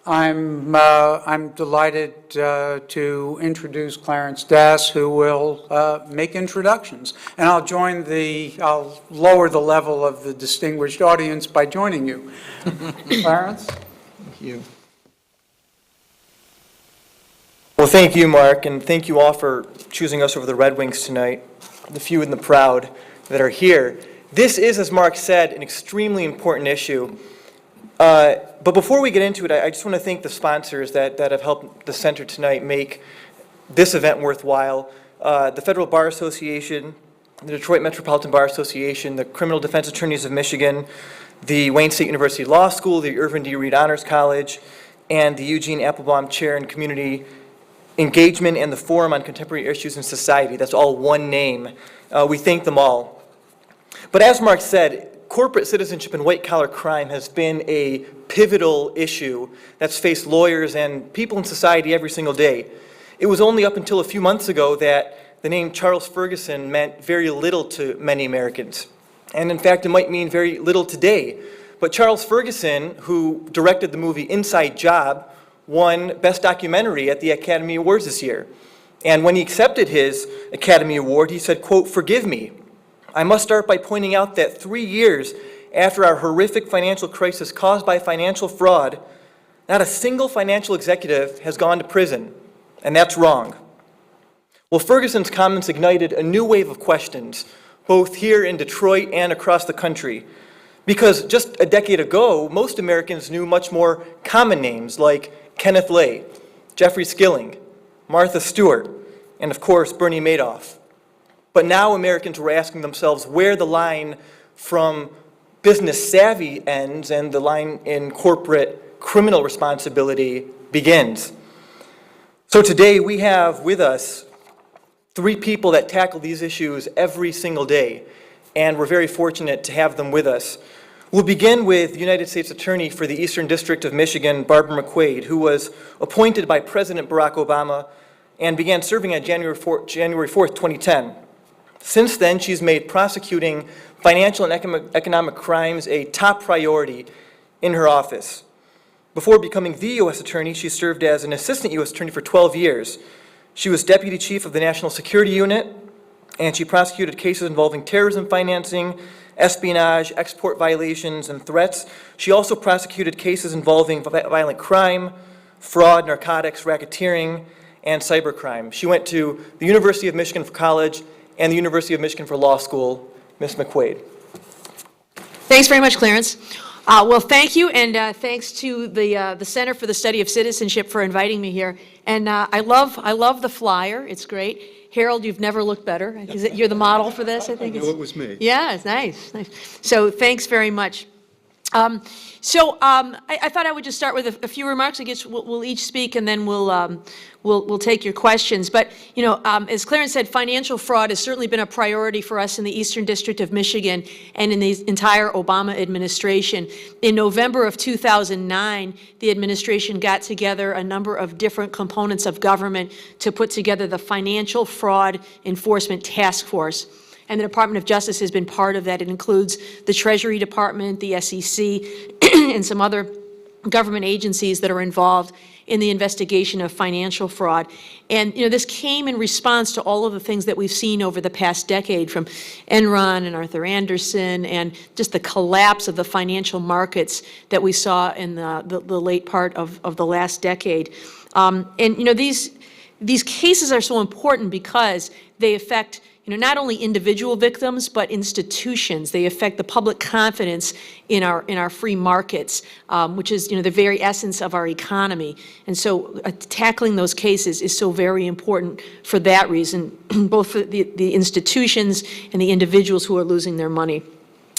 I'm delighted to introduce Clarence Dass, who will make introductions. And I'll lower the level of the distinguished audience by joining you. Clarence? Thank you. Well, thank you, Mark, and thank you all for choosing us over the Red Wings tonight, the few and the proud that are here. This is, as Mark said, an extremely important issue. But before we get into it, I just want to thank the sponsors that have helped the center tonight make this event worthwhile. The Federal Bar Association, the Detroit Metropolitan Bar Association, the Criminal Defense Attorneys of Michigan, the Wayne State University Law School, the Irvin D. Reed Honors College, and the Eugene Applebaum Chair in Community Engagement and the Forum on Contemporary Issues in Society. That's all one name. We thank them all. But as Mark said, corporate citizenship and white-collar crime has been a pivotal issue that's faced lawyers and people in society every single day. It was only up until a few months ago that the name Charles Ferguson meant very little to many Americans. And in fact, it might mean very little today. But Charles Ferguson, who directed the movie Inside Job, won Best Documentary at the Academy Awards this year. And when he accepted his Academy Award, he said, quote, "Forgive me. I must start by pointing out that 3 years after our horrific financial crisis caused by financial fraud, not a single financial executive has gone to prison, and that's wrong." Well, Ferguson's comments ignited a new wave of questions, both here in Detroit and across the country. Because just a decade ago, most Americans knew much more common names like Kenneth Lay, Jeffrey Skilling, Martha Stewart, and of course, Bernie Madoff. But now Americans were asking themselves where the line from business savvy ends and the line in corporate criminal responsibility begins. So today we have with us 3 people that tackle these issues every single day, and we're very fortunate to have them with us. We'll begin with United States Attorney for the Eastern District of Michigan, Barbara McQuade, who was appointed by President Barack Obama and began serving on January 4th, 2010. Since then, she's made prosecuting financial and economic crimes a top priority in her office. Before becoming the U.S. Attorney, she served as an Assistant U.S. Attorney for 12 years. She was Deputy Chief of the National Security Unit, and she prosecuted cases involving terrorism financing, espionage, export violations, and threats. She also prosecuted cases involving violent crime, fraud, narcotics, racketeering, and cybercrime. She went to the University of Michigan for college and the University of Michigan for law school. Ms. McQuade. Thanks very much, Clarence. Well, thank you, and thanks to the Center for the Study of Citizenship for inviting me here. And I love the flyer. It's great. Harold, you've never looked better. You're the model for this, I think. I know it was me. Yeah, it's nice. So thanks very much. I thought I would just start with a few remarks. I guess we'll each speak, and then we'll take your questions. But you know, as Clarence said, financial fraud has certainly been a priority for us in the Eastern District of Michigan and in the entire Obama administration. In November of 2009, the administration got together a number of different components of government to put together the Financial Fraud Enforcement Task Force. And the Department of Justice has been part of that. It includes the Treasury Department, the SEC, and some other government agencies that are involved in the investigation of financial fraud. And you know, this came in response to all of the things that we've seen over the past decade, from Enron and Arthur Andersen, and just the collapse of the financial markets that we saw in the late part of the last decade. And you know, these cases are so important because they affect not only individual victims, but institutions. They affect the public confidence in our free markets, which is the very essence of our economy. And so tackling those cases is so very important for that reason, both for the institutions and the individuals who are losing their money.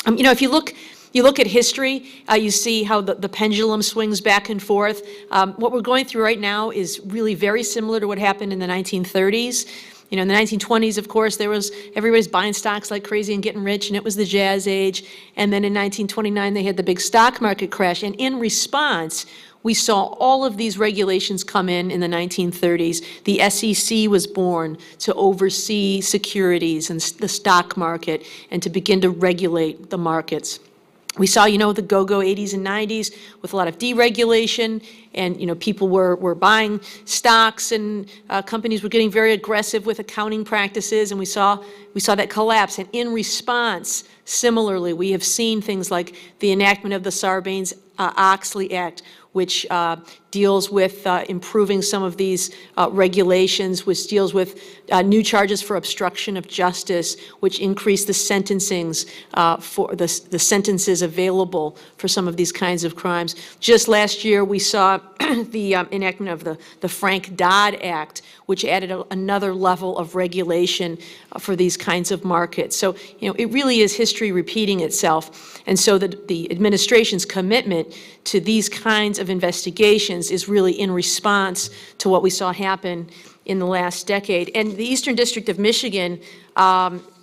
If you look at history, you see how the pendulum swings back and forth. What we're going through right now is really very similar to what happened in the 1930s. In the 1920s, of course, everybody's buying stocks like crazy and getting rich, and it was the jazz age. And then in 1929, they had the big stock market crash. And in response, we saw all of these regulations come in the 1930s. The SEC was born to oversee securities and the stock market and to begin to regulate the markets. We saw, the go-go 80s and 90s with a lot of deregulation, and, people were buying stocks, and companies were getting very aggressive with accounting practices, and we saw that collapse. And in response, similarly, we have seen things like the enactment of the Sarbanes-Oxley Act, which deals with improving some of these regulations, which deals with new charges for obstruction of justice, which increase the sentencings for the sentences available for some of these kinds of crimes. Just last year, we saw the enactment of the Frank Dodd Act, which added another level of regulation for these kinds of markets. So, it really is history repeating itself. And so the administration's commitment to these kinds of investigations is really in response to what we saw happen in the last decade. And the Eastern District of Michigan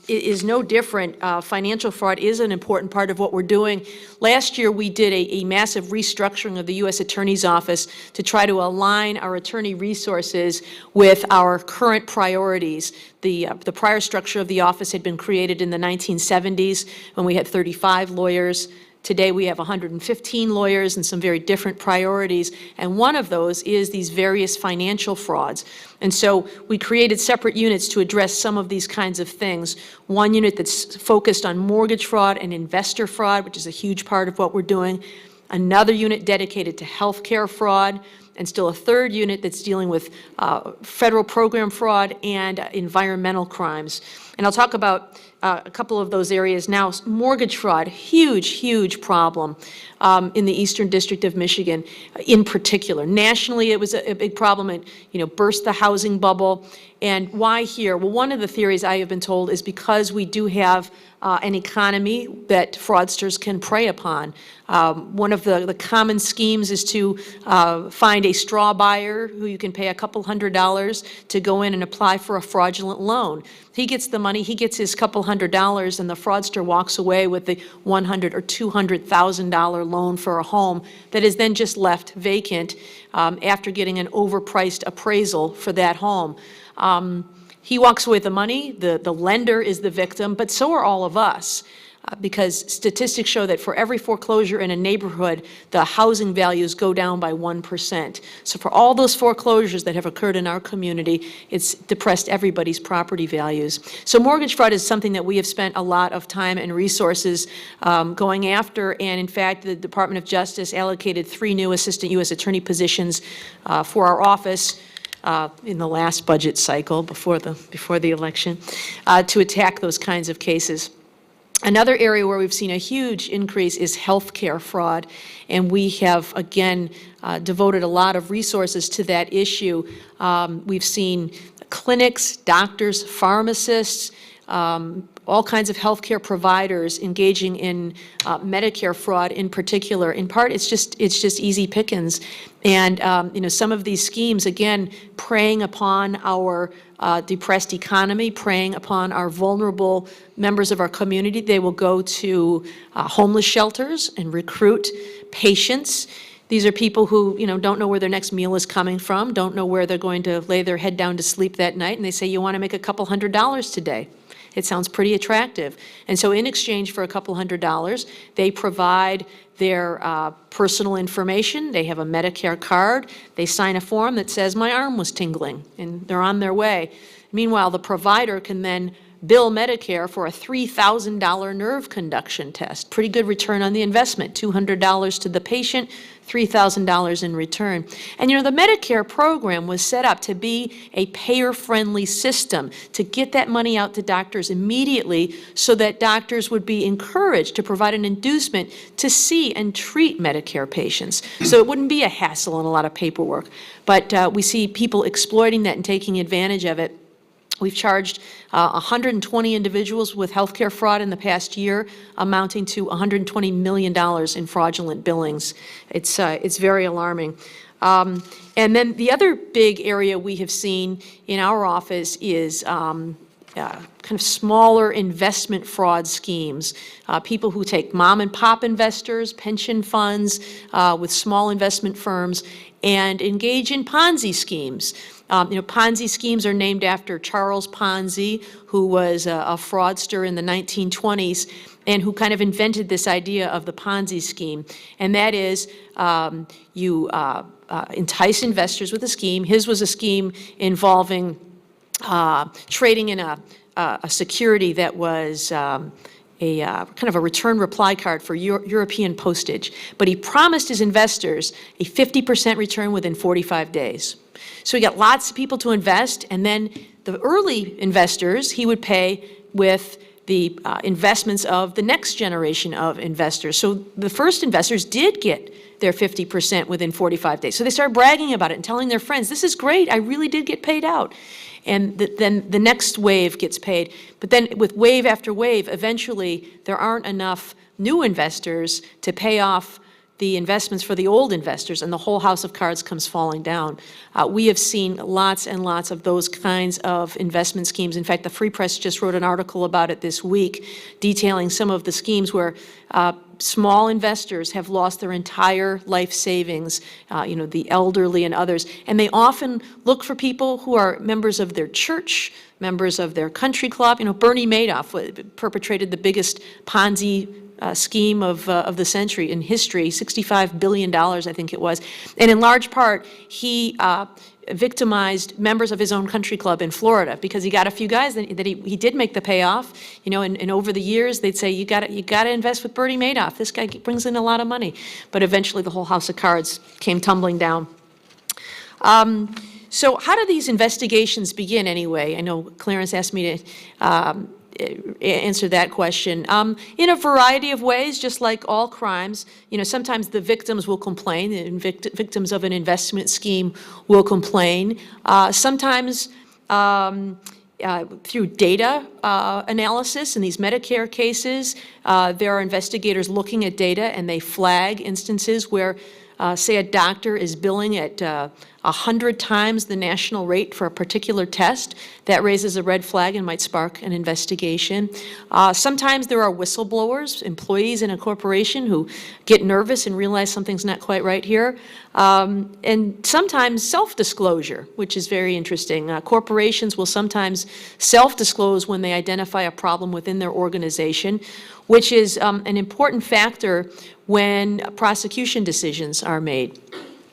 is no different. Financial fraud is an important part of what we're doing. Last year, we did a massive restructuring of the U.S. Attorney's Office to try to align our attorney resources with our current priorities. The prior structure of the office had been created in the 1970s when we had 35 lawyers. Today, we have 115 lawyers and some very different priorities, and one of those is these various financial frauds. And so we created separate units to address some of these kinds of things. One unit that's focused on mortgage fraud and investor fraud, which is a huge part of what we're doing. Another unit dedicated to healthcare fraud, and still a third unit that's dealing with federal program fraud and environmental crimes. And I'll talk about a couple of those areas now. Mortgage fraud, huge problem in the Eastern District of Michigan in particular. Nationally, it was a big problem. It burst the housing bubble. And why here? Well, one of the theories I have been told is because we do have an economy that fraudsters can prey upon. One of the common schemes is to find a straw buyer who you can pay a couple $100s to go in and apply for a fraudulent loan. He gets the money, he gets his couple $100, and the fraudster walks away with the $100,000 or $200,000 loan for a home that is then just left vacant after getting an overpriced appraisal for that home. He walks away with the money, the lender is the victim, but so are all of us. Because statistics show that for every foreclosure in a neighborhood, the housing values go down by 1%. So for all those foreclosures that have occurred in our community, it's depressed everybody's property values. So mortgage fraud is something that we have spent a lot of time and resources going after, and in fact, the Department of Justice allocated 3 new assistant U.S. attorney positions for our office in the last budget cycle before the election to attack those kinds of cases. Another area where we've seen a huge increase is healthcare fraud, and we have, again, devoted a lot of resources to that issue. We've seen clinics, doctors, pharmacists, all kinds of healthcare providers engaging in Medicare fraud in particular. In part, it's just easy pickings. And some of these schemes, again, preying upon our depressed economy, preying upon our vulnerable members of our community. They will go to homeless shelters and recruit patients. These are people who, don't know where their next meal is coming from, don't know where they're going to lay their head down to sleep that night, and they say, you want to make a couple $100s today. It sounds pretty attractive. And so in exchange for a couple $100s, they provide their personal information. They have a Medicare card. They sign a form that says, my arm was tingling, and they're on their way. Meanwhile, the provider can then bill Medicare for a $3,000 nerve conduction test. Pretty good return on the investment, $200 to the patient, $3,000 in return. And the Medicare program was set up to be a payer-friendly system to get that money out to doctors immediately so that doctors would be encouraged to provide an inducement to see and treat Medicare patients. So it wouldn't be a hassle and a lot of paperwork. But we see people exploiting that and taking advantage of it. We've charged 120 individuals with healthcare fraud in the past year, amounting to $120 million in fraudulent billings. It's very alarming. And then the other big area we have seen in our office is kind of smaller investment fraud schemes. People who take mom and pop investors, pension funds with small investment firms, and engage in Ponzi schemes. Ponzi schemes are named after Charles Ponzi, who was a fraudster in the 1920s and who kind of invented this idea of the Ponzi scheme. And that is, you entice investors with a scheme. His was a scheme involving trading in a security that was kind of a return reply card for European postage. But he promised his investors a 50% return within 45 days. So he got lots of people to invest, and then the early investors he would pay with the investments of the next generation of investors. So the first investors did get their 50% within 45 days. So they started bragging about it and telling their friends, this is great, I really did get paid out. And then the next wave gets paid. But then with wave after wave, eventually there aren't enough new investors to pay off the investments for the old investors, and the whole house of cards comes falling down. We have seen lots and lots of those kinds of investment schemes. In fact, the Free Press just wrote an article about it this week, detailing some of the schemes where small investors have lost their entire life savings, the elderly and others. And they often look for people who are members of their church, members of their country club. Bernie Madoff perpetrated the biggest Ponzi scheme of the century in history, $65 billion, I think it was. And in large part, he victimized members of his own country club in Florida because he got a few guys that he did make the payoff, and over the years they'd say, you got to invest with Bernie Madoff. This guy brings in a lot of money. But eventually the whole house of cards came tumbling down. So how do these investigations begin anyway? I know Clarence asked me to answer that question. In a variety of ways, just like all crimes, sometimes the victims will complain, and victims of an investment scheme will complain. Sometimes through data analysis in these Medicare cases, there are investigators looking at data and they flag instances where, say, a doctor is billing at 100 times the national rate for a particular test. That raises a red flag and might spark an investigation. Sometimes there are whistleblowers, employees in a corporation who get nervous and realize something's not quite right here. And sometimes self-disclosure, which is very interesting. Corporations will sometimes self-disclose when they identify a problem within their organization, which is an important factor when prosecution decisions are made.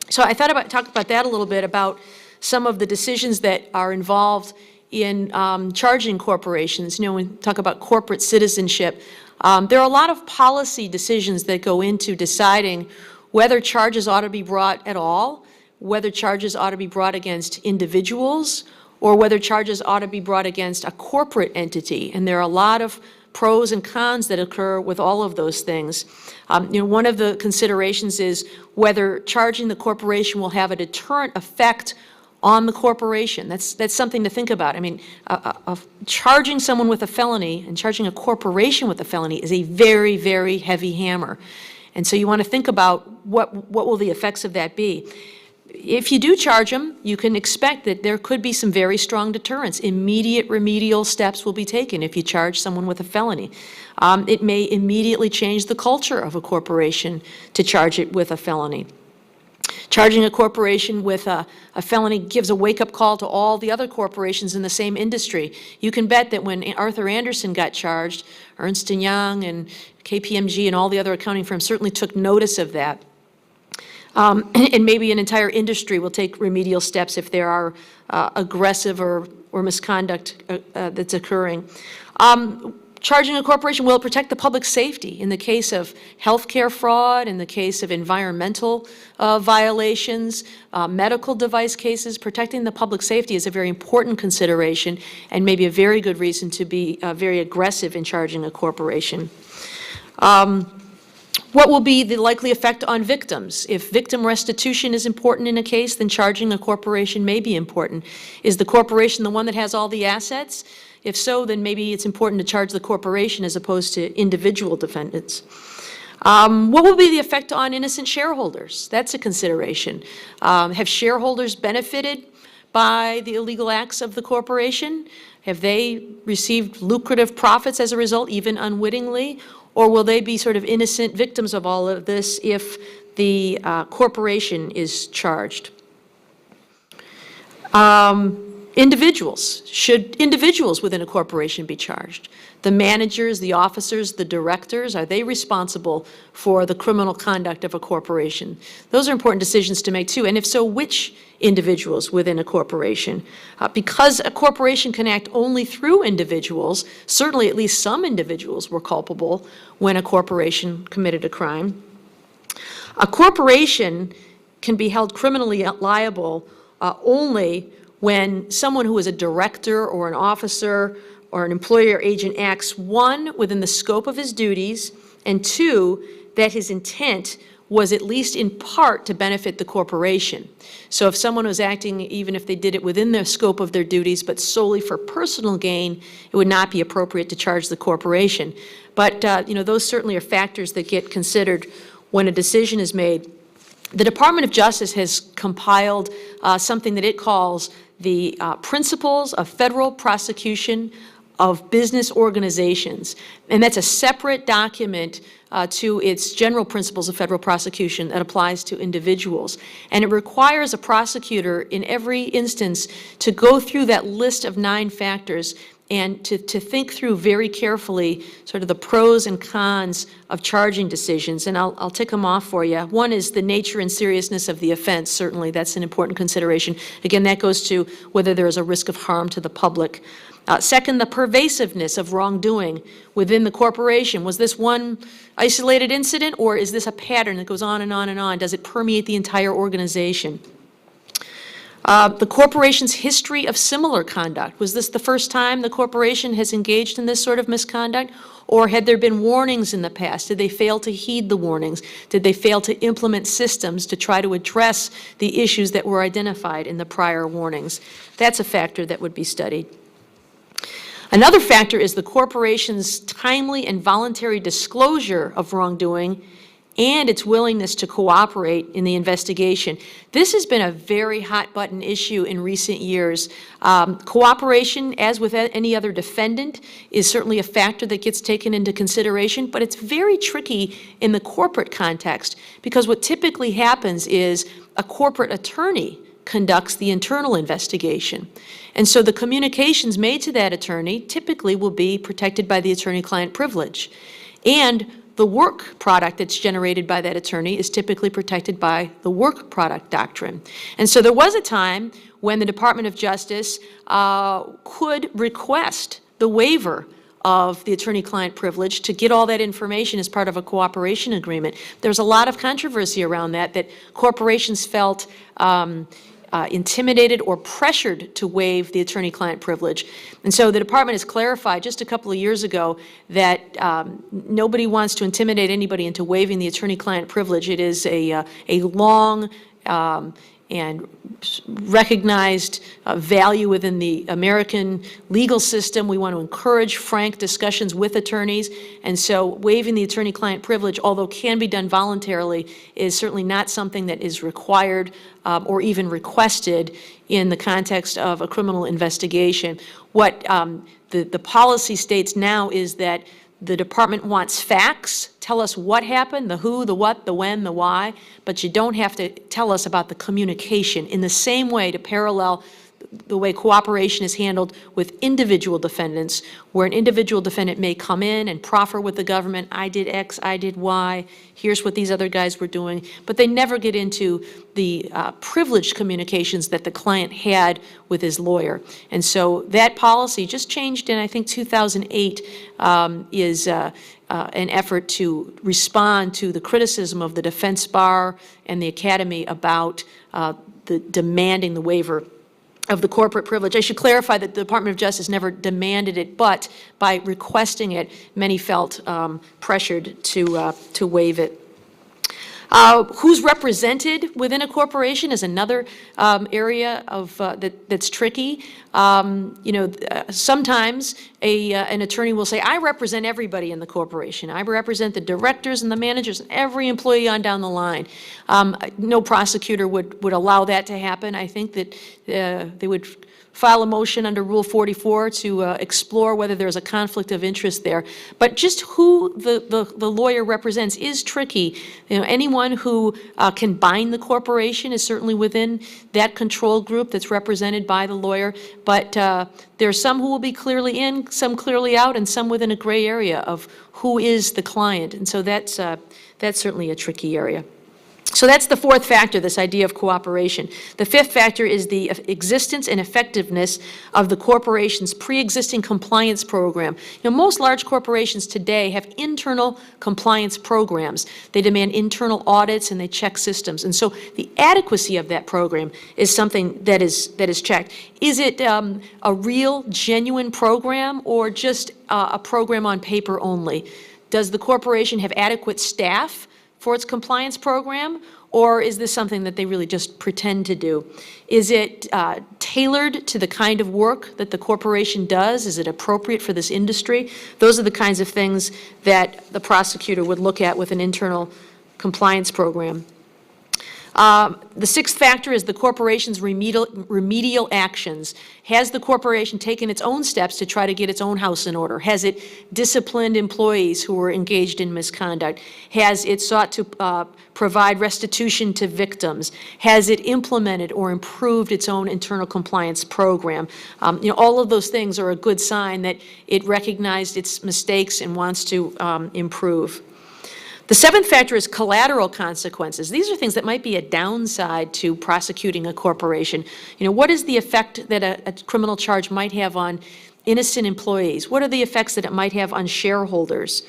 So I thought talk about that a little bit, about some of the decisions that are involved in charging corporations. When we talk about corporate citizenship, there are a lot of policy decisions that go into deciding whether charges ought to be brought at all, whether charges ought to be brought against individuals, or whether charges ought to be brought against a corporate entity. And there are a lot of pros and cons that occur with all of those things. One of the considerations is whether charging the corporation will have a deterrent effect on the corporation. That's something to think about. I mean, charging someone with a felony and charging a corporation with a felony is a very, very heavy hammer. And so you want to think about what will the effects of that be. If you do charge them, you can expect that there could be some very strong deterrents. Immediate remedial steps will be taken if you charge someone with a felony. It may immediately change the culture of a corporation to charge it with a felony. Charging a corporation with a felony gives a wake-up call to all the other corporations in the same industry. You can bet that when Arthur Andersen got charged, Ernst & Young and KPMG and all the other accounting firms certainly took notice of that. And maybe an entire industry will take remedial steps if there are aggressive or misconduct that's occurring. Charging a corporation will protect the public safety in the case of healthcare fraud, in the case of environmental violations, medical device cases. Protecting the public safety is a very important consideration and maybe a very good reason to be very aggressive in charging a corporation. What will be the likely effect on victims? If victim restitution is important in a case, then charging a corporation may be important. Is the corporation the one that has all the assets? If so, then maybe it's important to charge the corporation as opposed to individual defendants. What will be the effect on innocent shareholders? That's a consideration. Have shareholders benefited by the illegal acts of the corporation? Have they received lucrative profits as a result, even unwittingly? Or will they be sort of innocent victims of all of this if the corporation is charged? Individuals. Should individuals within a corporation be charged? The managers, the officers, the directors, are they responsible for the criminal conduct of a corporation? Those are important decisions to make too, and if so, which individuals within a corporation? Because a corporation can act only through individuals, certainly at least some individuals were culpable when a corporation committed a crime. A corporation can be held criminally liable only when someone who is a director or an officer or an employee or agent acts, one, within the scope of his duties, and two, that his intent was at least in part to benefit the corporation. So if someone was acting, even if they did it within the scope of their duties, but solely for personal gain, it would not be appropriate to charge the corporation. But those certainly are factors that get considered when a decision is made. The Department of Justice has compiled something that it calls the Principles of Federal Prosecution of Business Organizations. And that's a separate document to its general principles of federal prosecution that applies to individuals. And it requires a prosecutor in every instance to go through that list of 9 factors and to think through very carefully sort of the pros and cons of charging decisions. And I'll tick them off for you. One is the nature and seriousness of the offense. Certainly, that's an important consideration. Again, that goes to whether there is a risk of harm to the public. Second, the pervasiveness of wrongdoing within the corporation. Was this one isolated incident, or is this a pattern that goes on and on and on? Does it permeate the entire organization? The corporation's history of similar conduct. Was this the first time the corporation has engaged in this sort of misconduct? Or had there been warnings in the past? Did they fail to heed the warnings? Did they fail to implement systems to try to address the issues that were identified in the prior warnings? That's a factor that would be studied. Another factor is the corporation's timely and voluntary disclosure of wrongdoing and its willingness to cooperate in the investigation. This has been a very hot-button issue in recent years. Cooperation, as with any other defendant, is certainly a factor that gets taken into consideration, but it's very tricky in the corporate context, because what typically happens is a corporate attorney conducts the internal investigation. And so the communications made to that attorney typically will be protected by the attorney-client privilege. And the work product that's generated by that attorney is typically protected by the work product doctrine. And so there was a time when the Department of Justice could request the waiver of the attorney-client privilege to get all that information as part of a cooperation agreement. There's a lot of controversy around that corporations felt intimidated or pressured to waive the attorney-client privilege. And so the department has clarified just a couple of years ago that nobody wants to intimidate anybody into waiving the attorney-client privilege. It is a long and recognized value within the American legal system. We want to encourage frank discussions with attorneys, and so waiving the attorney-client privilege, although can be done voluntarily, is certainly not something that is required or even requested in the context of a criminal investigation. What the policy states now is that the department wants facts. Tell us what happened, the who, the what, the when, the why, but you don't have to tell us about the communication. In the same way, to parallel the way cooperation is handled with individual defendants, where an individual defendant may come in and proffer with the government, I did X, I did Y, here's what these other guys were doing, but they never get into the privileged communications that the client had with his lawyer. And so that policy just changed in, I think, 2008, is an effort to respond to the criticism of the defense bar and the academy about the demanding the waiver of the corporate privilege. I should clarify that the Department of Justice never demanded it, but by requesting it, many felt pressured to waive it. Who's represented within a corporation is another area of that's tricky. Sometimes an attorney will say, I represent everybody in the corporation. I represent the directors and the managers and every employee on down the line. No prosecutor would allow that to happen. I think that they would file a motion under Rule 44 to explore whether there's a conflict of interest there. But just who the lawyer represents is tricky. You know, anyone who can bind the corporation is certainly within that control group that's represented by the lawyer. But there are some who will be clearly in, some clearly out, and some within a gray area of who is the client. And so that's certainly a tricky area. So that's the fourth factor, this idea of cooperation. The fifth factor is the existence and effectiveness of the corporation's pre-existing compliance program. You know, most large corporations today have internal compliance programs. They demand internal audits and they check systems. And so the adequacy of that program is something that is checked. Is it a real, genuine program or just a program on paper only? Does the corporation have adequate staff for its compliance program, or is this something that they really just pretend to do? Is it tailored to the kind of work that the corporation does? Is it appropriate for this industry? Those are the kinds of things that the prosecutor would look at with an internal compliance program. The sixth factor is the corporation's remedial actions. Has the corporation taken its own steps to try to get its own house in order? Has it disciplined employees who were engaged in misconduct? Has it sought to provide restitution to victims? Has it implemented or improved its own internal compliance program? You know, all of those things are a good sign that it recognized its mistakes and wants to improve. The seventh factor is collateral consequences. These are things that might be a downside to prosecuting a corporation. You know, what is the effect that a criminal charge might have on innocent employees? What are the effects that it might have on shareholders?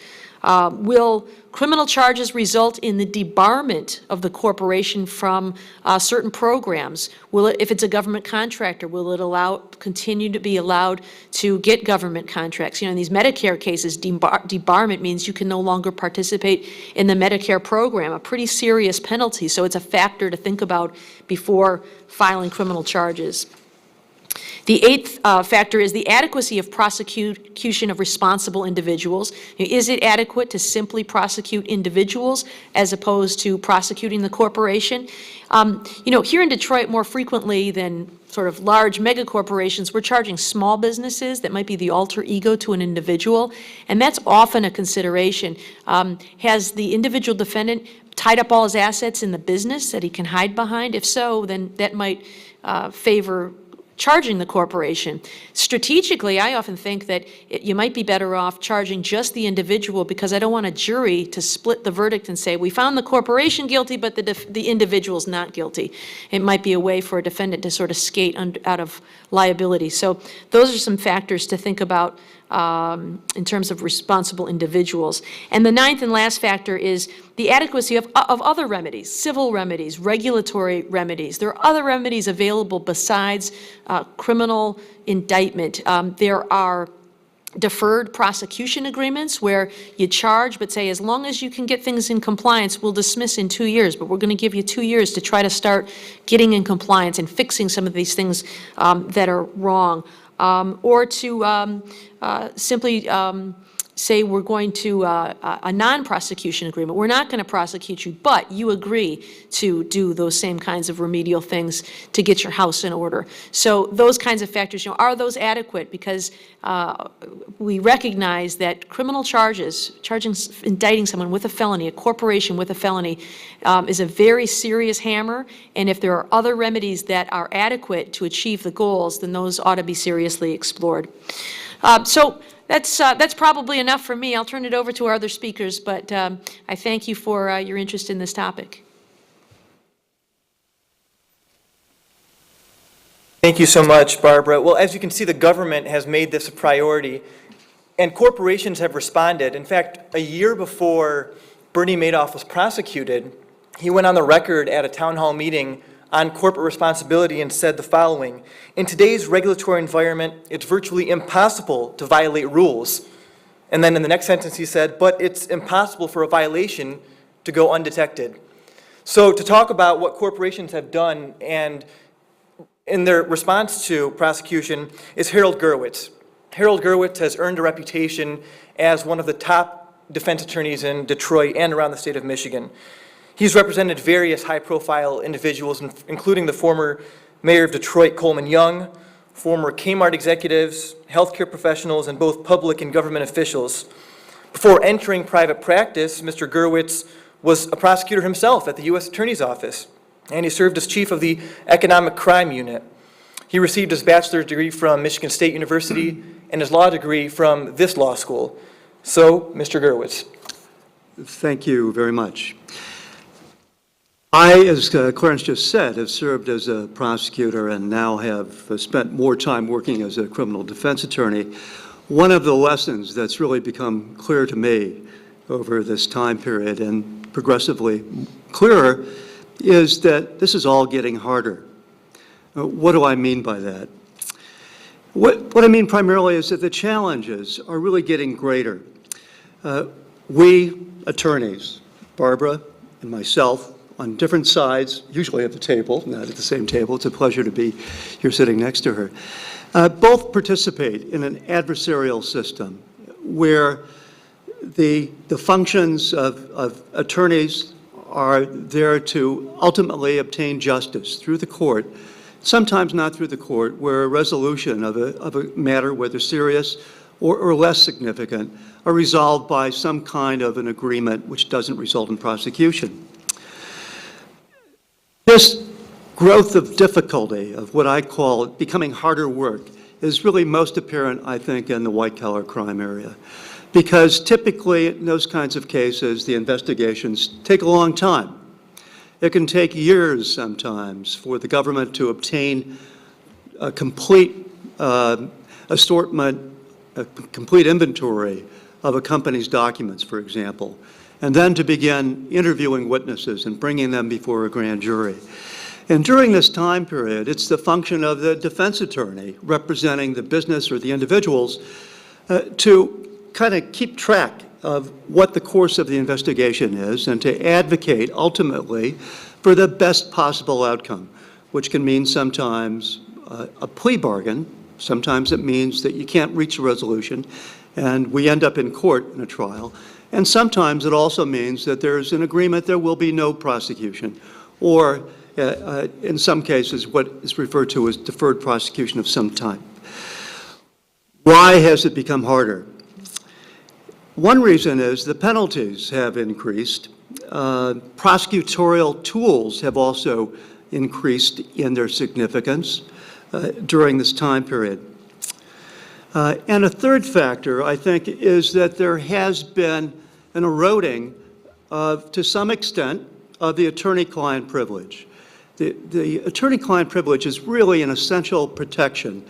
Will criminal charges result in the debarment of the corporation from certain programs? Will it, if it's a government contractor, will it continue to be allowed to get government contracts? You know, in these Medicare cases, debarment means you can no longer participate in the Medicare program, a pretty serious penalty. So it's a factor to think about before filing criminal charges. The eighth factor is the adequacy of prosecution of responsible individuals. Is it adequate to simply prosecute individuals as opposed to prosecuting the corporation? You know, here in Detroit, more frequently than sort of large mega corporations, we're charging small businesses that might be the alter ego to an individual, and that's often a consideration. Has the individual defendant tied up all his assets in the business that he can hide behind? If so, then that might favor charging the corporation. Strategically, I often think that you might be better off charging just the individual, because I don't want a jury to split the verdict and say, we found the corporation guilty, but the individual's not guilty. It might be a way for a defendant to sort of skate out of liability. So those are some factors to think about in terms of responsible individuals. And the ninth and last factor is the adequacy of other remedies, civil remedies, regulatory remedies. There are other remedies available besides criminal indictment. There are deferred prosecution agreements where you charge but say, as long as you can get things in compliance, we'll dismiss in 2 years, but we're going to give you 2 years to try to start getting in compliance and fixing some of these things that are wrong. Or to simply say we're going to a non-prosecution agreement. We're not going to prosecute you, but you agree to do those same kinds of remedial things to get your house in order. So those kinds of factors, you know, are those adequate? Because we recognize that criminal charges, indicting someone with a felony, a corporation with a felony, is a very serious hammer, and if there are other remedies that are adequate to achieve the goals, then those ought to be seriously explored. So that's probably enough for me. I'll turn it over to our other speakers, but I thank you for your interest in this topic. Thank you so much, Barbara. Well, as you can see, the government has made this a priority, and corporations have responded. In fact, a year before Bernie Madoff was prosecuted, he went on the record at a town hall meeting on corporate responsibility and said the following: in today's regulatory environment, it's virtually impossible to violate rules. And then in the next sentence he said, but it's impossible for a violation to go undetected. So to talk about what corporations have done and in their response to prosecution is Harold Gurewitz. Harold Gurewitz has earned a reputation as one of the top defense attorneys in Detroit and around the state of Michigan. He's represented various high-profile individuals, including the former mayor of Detroit, Coleman Young, former Kmart executives, healthcare professionals, and both public and government officials. Before entering private practice, Mr. Gurewitz was a prosecutor himself at the U.S. Attorney's Office, and he served as chief of the Economic Crime Unit. He received his bachelor's degree from Michigan State University and his law degree from this law school. So, Mr. Gurewitz. Thank you very much. I, as Clarence just said, have served as a prosecutor and now have spent more time working as a criminal defense attorney. One of the lessons that's really become clear to me over this time period, and progressively clearer, is that this is all getting harder. What do I mean by that? What I mean primarily is that the challenges are really getting greater. We attorneys, Barbara and myself, on different sides, usually at the table, not at the same table. It's a pleasure to be here sitting next to her. Both participate in an adversarial system where the functions of attorneys are there to ultimately obtain justice through the court, sometimes not through the court, where a resolution of a matter, whether serious or less significant, are resolved by some kind of an agreement which doesn't result in prosecution. This growth of difficulty, of what I call becoming harder work, is really most apparent, I think, in the white-collar crime area. Because typically, in those kinds of cases, the investigations take a long time. It can take years sometimes for the government to obtain a complete assortment, a complete inventory of a company's documents, for example, and then to begin interviewing witnesses and bringing them before a grand jury. And during this time period, it's the function of the defense attorney representing the business or the individuals to kind of keep track of what the course of the investigation is and to advocate ultimately for the best possible outcome, which can mean sometimes a plea bargain. Sometimes it means that you can't reach a resolution and we end up in court in a trial. And sometimes it also means that there's an agreement there will be no prosecution, or in some cases what is referred to as deferred prosecution of some type. Why has it become harder? One reason is the penalties have increased. Prosecutorial tools have also increased in their significance during this time period. And a third factor, I think, is that there has been an eroding to some extent, of the attorney-client privilege. The attorney-client privilege is really an essential protection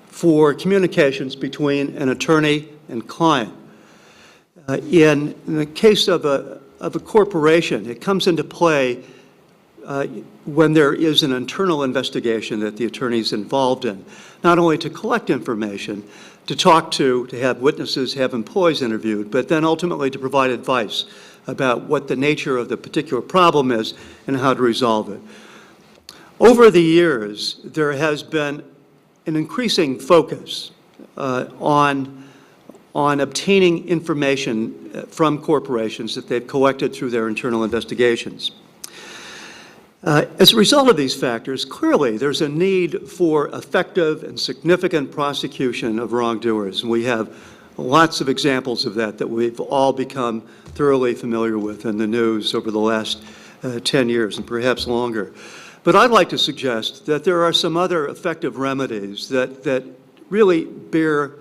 for communications between an attorney and client. In the case of a corporation, it comes into play when there is an internal investigation that the attorney is involved in, not only to collect information, to talk to have witnesses, have employees interviewed, but then ultimately to provide advice about what the nature of the particular problem is and how to resolve it. Over the years, there has been an increasing focus on obtaining information from corporations that they've collected through their internal investigations. As a result of these factors, clearly there's a need for effective and significant prosecution of wrongdoers. And we have lots of examples of that we've all become thoroughly familiar with in the news over the last 10 years and perhaps longer. But I'd like to suggest that there are some other effective remedies that really bear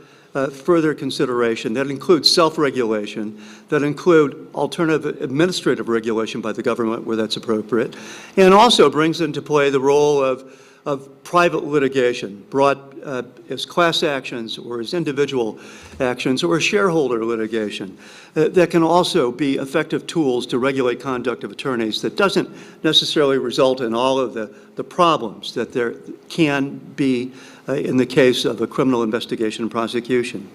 further consideration, that include self-regulation, that include alternative administrative regulation by the government where that's appropriate, and also brings into play the role of private litigation brought as class actions or as individual actions or shareholder litigation that can also be effective tools to regulate conduct of attorneys that doesn't necessarily result in all of the problems that there can be in the case of a criminal investigation and prosecution.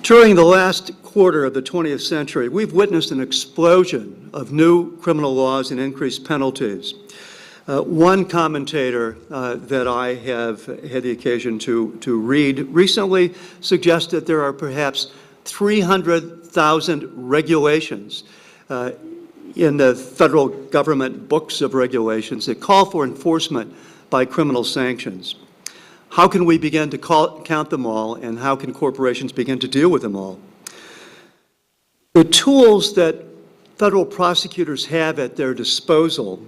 During the last quarter of the 20th century, we've witnessed an explosion of new criminal laws and increased penalties. One commentator that I have had the occasion to read recently suggests that there are perhaps 300,000 regulations in the federal government books of regulations that call for enforcement by criminal sanctions. how can we begin to count them all, and how can corporations begin to deal with them all? The tools that federal prosecutors have at their disposal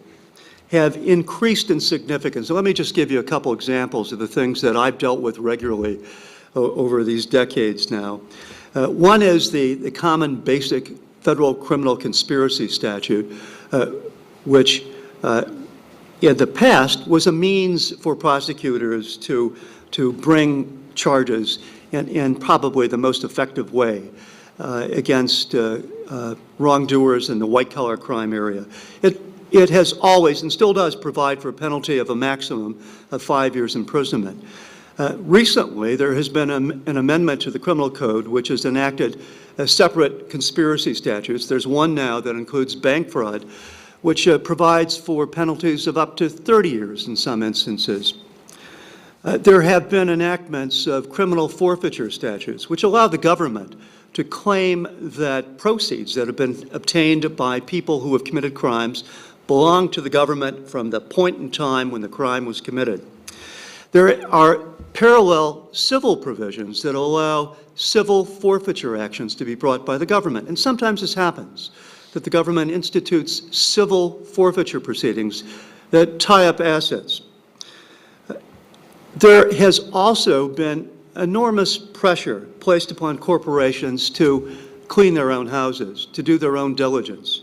have increased in significance. So let me just give you a couple examples of the things that I've dealt with regularly over these decades now. One is the common basic federal criminal conspiracy statute, which in the past was a means for prosecutors to bring charges in probably the most effective way against wrongdoers in the white-collar crime area. It has always and still does provide for a penalty of a maximum of 5 years imprisonment. Recently, there has been an amendment to the criminal code which has enacted separate conspiracy statutes. There's one now that includes bank fraud, which provides for penalties of up to 30 years in some instances. There have been enactments of criminal forfeiture statutes, which allow the government to claim that proceeds that have been obtained by people who have committed crimes belong to the government from the point in time when the crime was committed. There are parallel civil provisions that allow civil forfeiture actions to be brought by the government. And sometimes this happens, that the government institutes civil forfeiture proceedings that tie up assets. There has also been enormous pressure placed upon corporations to clean their own houses, to do their own diligence.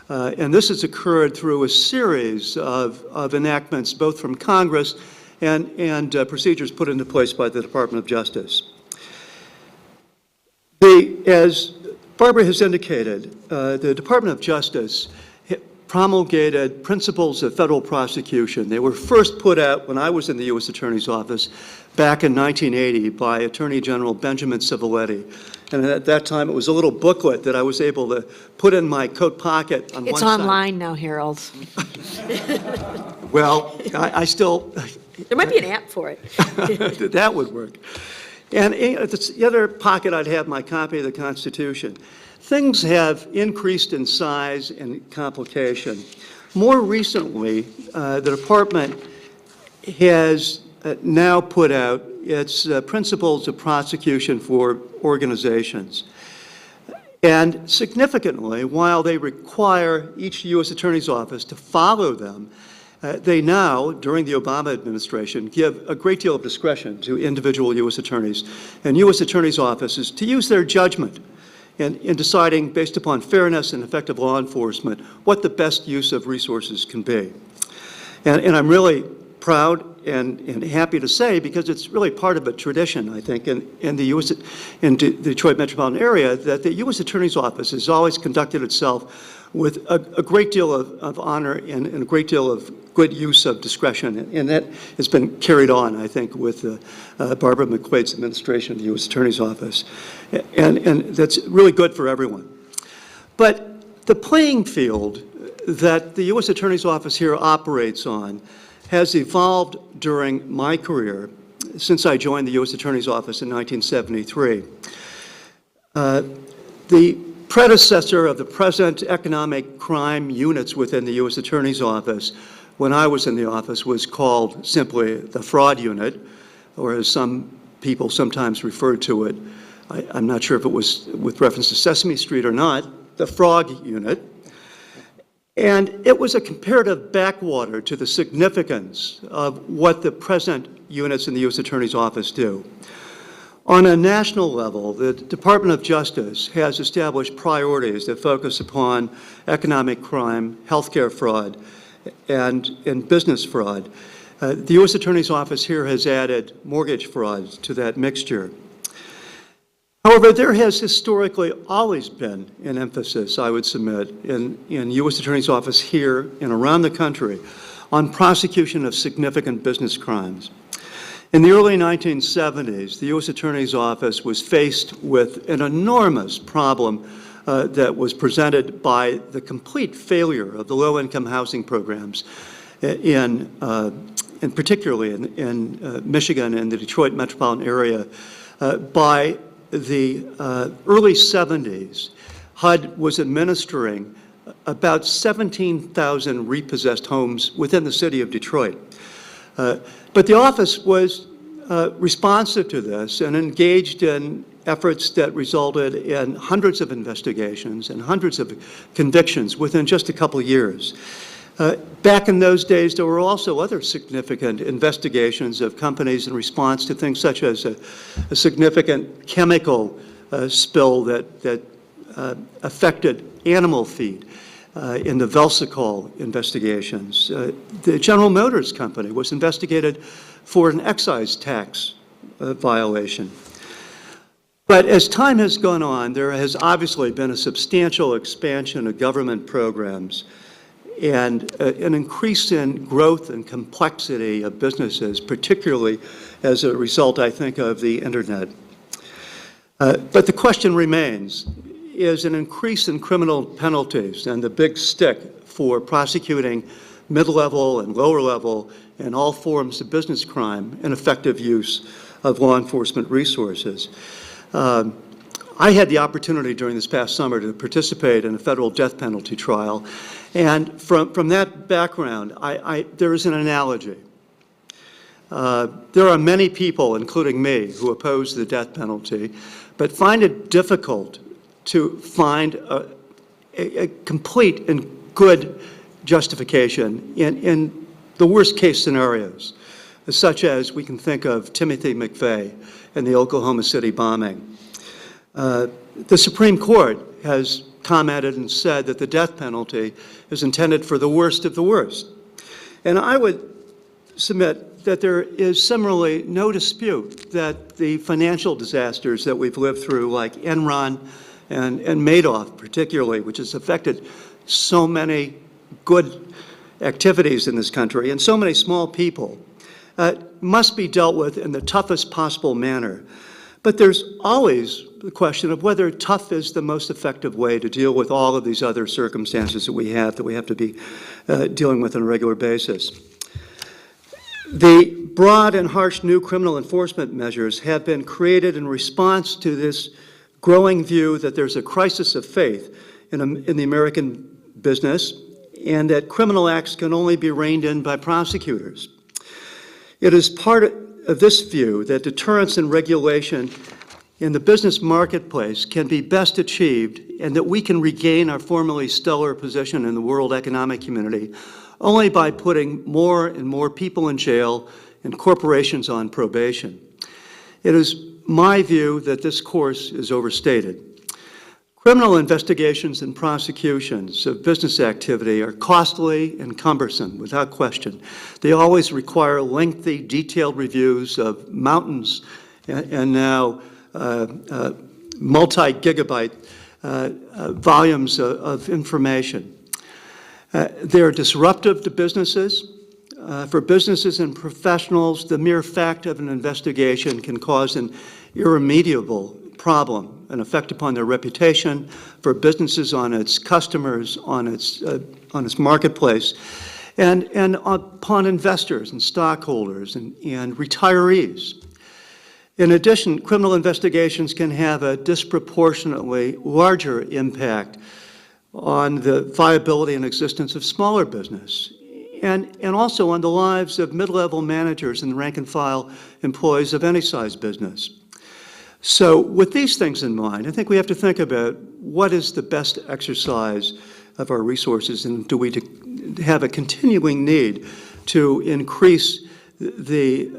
And this has occurred through a series of enactments, both from Congress and procedures put into place by the Department of Justice. As Barbara has indicated, the Department of Justice promulgated principles of federal prosecution. They were first put out when I was in the U.S. Attorney's Office back in 1980 by Attorney General Benjamin Civiletti. And at that time, it was a little booklet that I was able to put in my coat pocket on one side. It's online now, Harold. Well, I still... There might be an app for it. That would work. And the other pocket, I'd have my copy of the Constitution. Things have increased in size and complication. More recently, the department has now put out its principles of prosecution for organizations. And significantly, while they require each U.S. Attorney's Office to follow them, they now, during the Obama administration, give a great deal of discretion to individual U.S. attorneys and U.S. Attorneys' offices to use their judgment in deciding, based upon fairness and effective law enforcement, what the best use of resources can be. And I'm really proud and happy to say, because it's really part of a tradition, I think, in the Detroit metropolitan area, that the U.S. Attorney's Office has always conducted itself with a great deal of honor and a great deal of good use of discretion. And that has been carried on, I think, with Barbara McQuade's administration of the U.S. Attorney's Office. And that's really good for everyone. But the playing field that the U.S. Attorney's Office here operates on has evolved during my career since I joined the U.S. Attorney's Office in 1973. The predecessor of the present economic crime units within the U.S. Attorney's Office, when I was in the office, was called simply the fraud unit, or as some people sometimes refer to it, I'm not sure if it was with reference to Sesame Street or not, the frog unit. And it was a comparative backwater to the significance of what the present units in the U.S. Attorney's Office do. On a national level, the Department of Justice has established priorities that focus upon economic crime, healthcare fraud, and business fraud. The U.S. Attorney's Office here has added mortgage fraud to that mixture. However, there has historically always been an emphasis, I would submit, in U.S. Attorney's Office here and around the country on prosecution of significant business crimes. In the early 1970s, the U.S. Attorney's Office was faced with an enormous problem that was presented by the complete failure of the low-income housing programs and particularly in Michigan and the Detroit metropolitan area. By the early 70s, HUD was administering about 17,000 repossessed homes within the city of Detroit. But the office was responsive to this and engaged in efforts that resulted in hundreds of investigations and hundreds of convictions within just a couple years. Back in those days, there were also other significant investigations of companies in response to things such as a significant chemical spill that affected animal feed in the Velsicol investigations. The General Motors Company was investigated for an excise tax violation. But as time has gone on, there has obviously been a substantial expansion of government programs and an increase in growth and complexity of businesses, particularly as a result, I think, of the internet. But the question remains, is an increase in criminal penalties and the big stick for prosecuting mid-level and lower-level and all forms of business crime an effective use of law enforcement resources. I had the opportunity during this past summer to participate in a federal death penalty trial, and from that background, there is an analogy. There are many people, including me, who oppose the death penalty, but find it difficult to find a complete and good justification in the worst case scenarios, such as we can think of Timothy McVeigh and the Oklahoma City bombing. The Supreme Court has commented and said that the death penalty is intended for the worst of the worst. And I would submit that there is similarly no dispute that the financial disasters that we've lived through, like Enron and Madoff particularly, which has affected so many good activities in this country and so many small people, must be dealt with in the toughest possible manner. But there's always the question of whether tough is the most effective way to deal with all of these other circumstances that we have to be dealing with on a regular basis. The broad and harsh new criminal enforcement measures have been created in response to this growing view that there's a crisis of faith in the American business and that criminal acts can only be reined in by prosecutors. It is part of this view that deterrence and regulation in the business marketplace can be best achieved and that we can regain our formerly stellar position in the world economic community only by putting more and more people in jail and corporations on probation. It is my view that this course is overstated. Criminal investigations and prosecutions of business activity are costly and cumbersome, without question. They always require lengthy, detailed reviews of mountains and now multi-gigabyte volumes of information. They're disruptive to businesses. For businesses and professionals, the mere fact of an investigation can cause an irremediable problem, an effect upon their reputation, for businesses on its customers, on its marketplace, and upon investors and stockholders and retirees. In addition, criminal investigations can have a disproportionately larger impact on the viability and existence of smaller business, and also on the lives of mid-level managers and rank-and-file employees of any size business. So with these things in mind, I think we have to think about what is the best exercise of our resources, and do we have a continuing need to increase the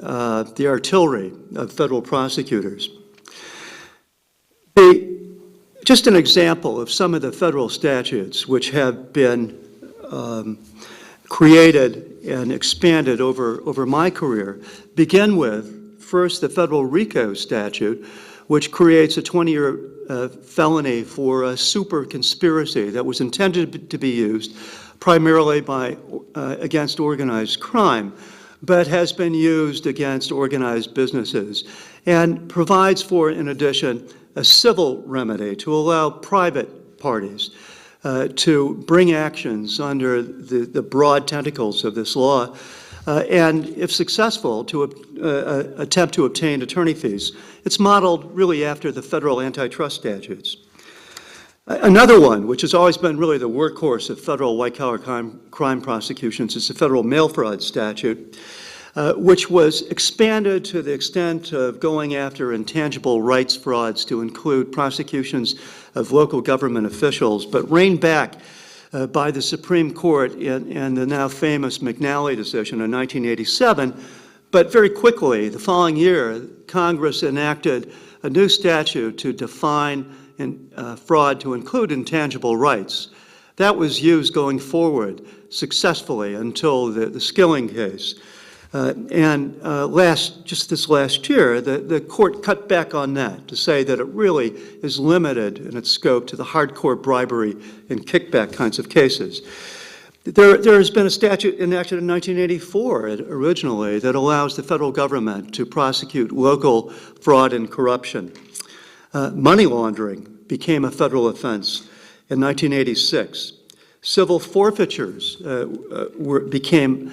artillery of federal prosecutors. Just an example of some of the federal statutes which have been created and expanded over my career begin with, first, the federal RICO statute, which creates a 20-year felony for a super conspiracy that was intended to be used primarily against organized crime, but has been used against organized businesses, and provides for, in addition, a civil remedy to allow private parties to bring actions under the broad tentacles of this law, and if successful, to attempt to obtain attorney fees. It's modeled really after the federal antitrust statutes. Another one, which has always been really the workhorse of federal white-collar crime prosecutions, is the federal mail fraud statute. which was expanded to the extent of going after intangible rights frauds to include prosecutions of local government officials, but reined back by the Supreme Court in the now famous McNally decision in 1987. But very quickly, the following year, Congress enacted a new statute to define fraud to include intangible rights. That was used going forward successfully until the Skilling case. Just this last year, the court cut back on that to say that it really is limited in its scope to the hardcore bribery and kickback kinds of cases. There has been a statute enacted in 1984 originally that allows the federal government to prosecute local fraud and corruption. Money laundering became a federal offense in 1986. Civil forfeitures became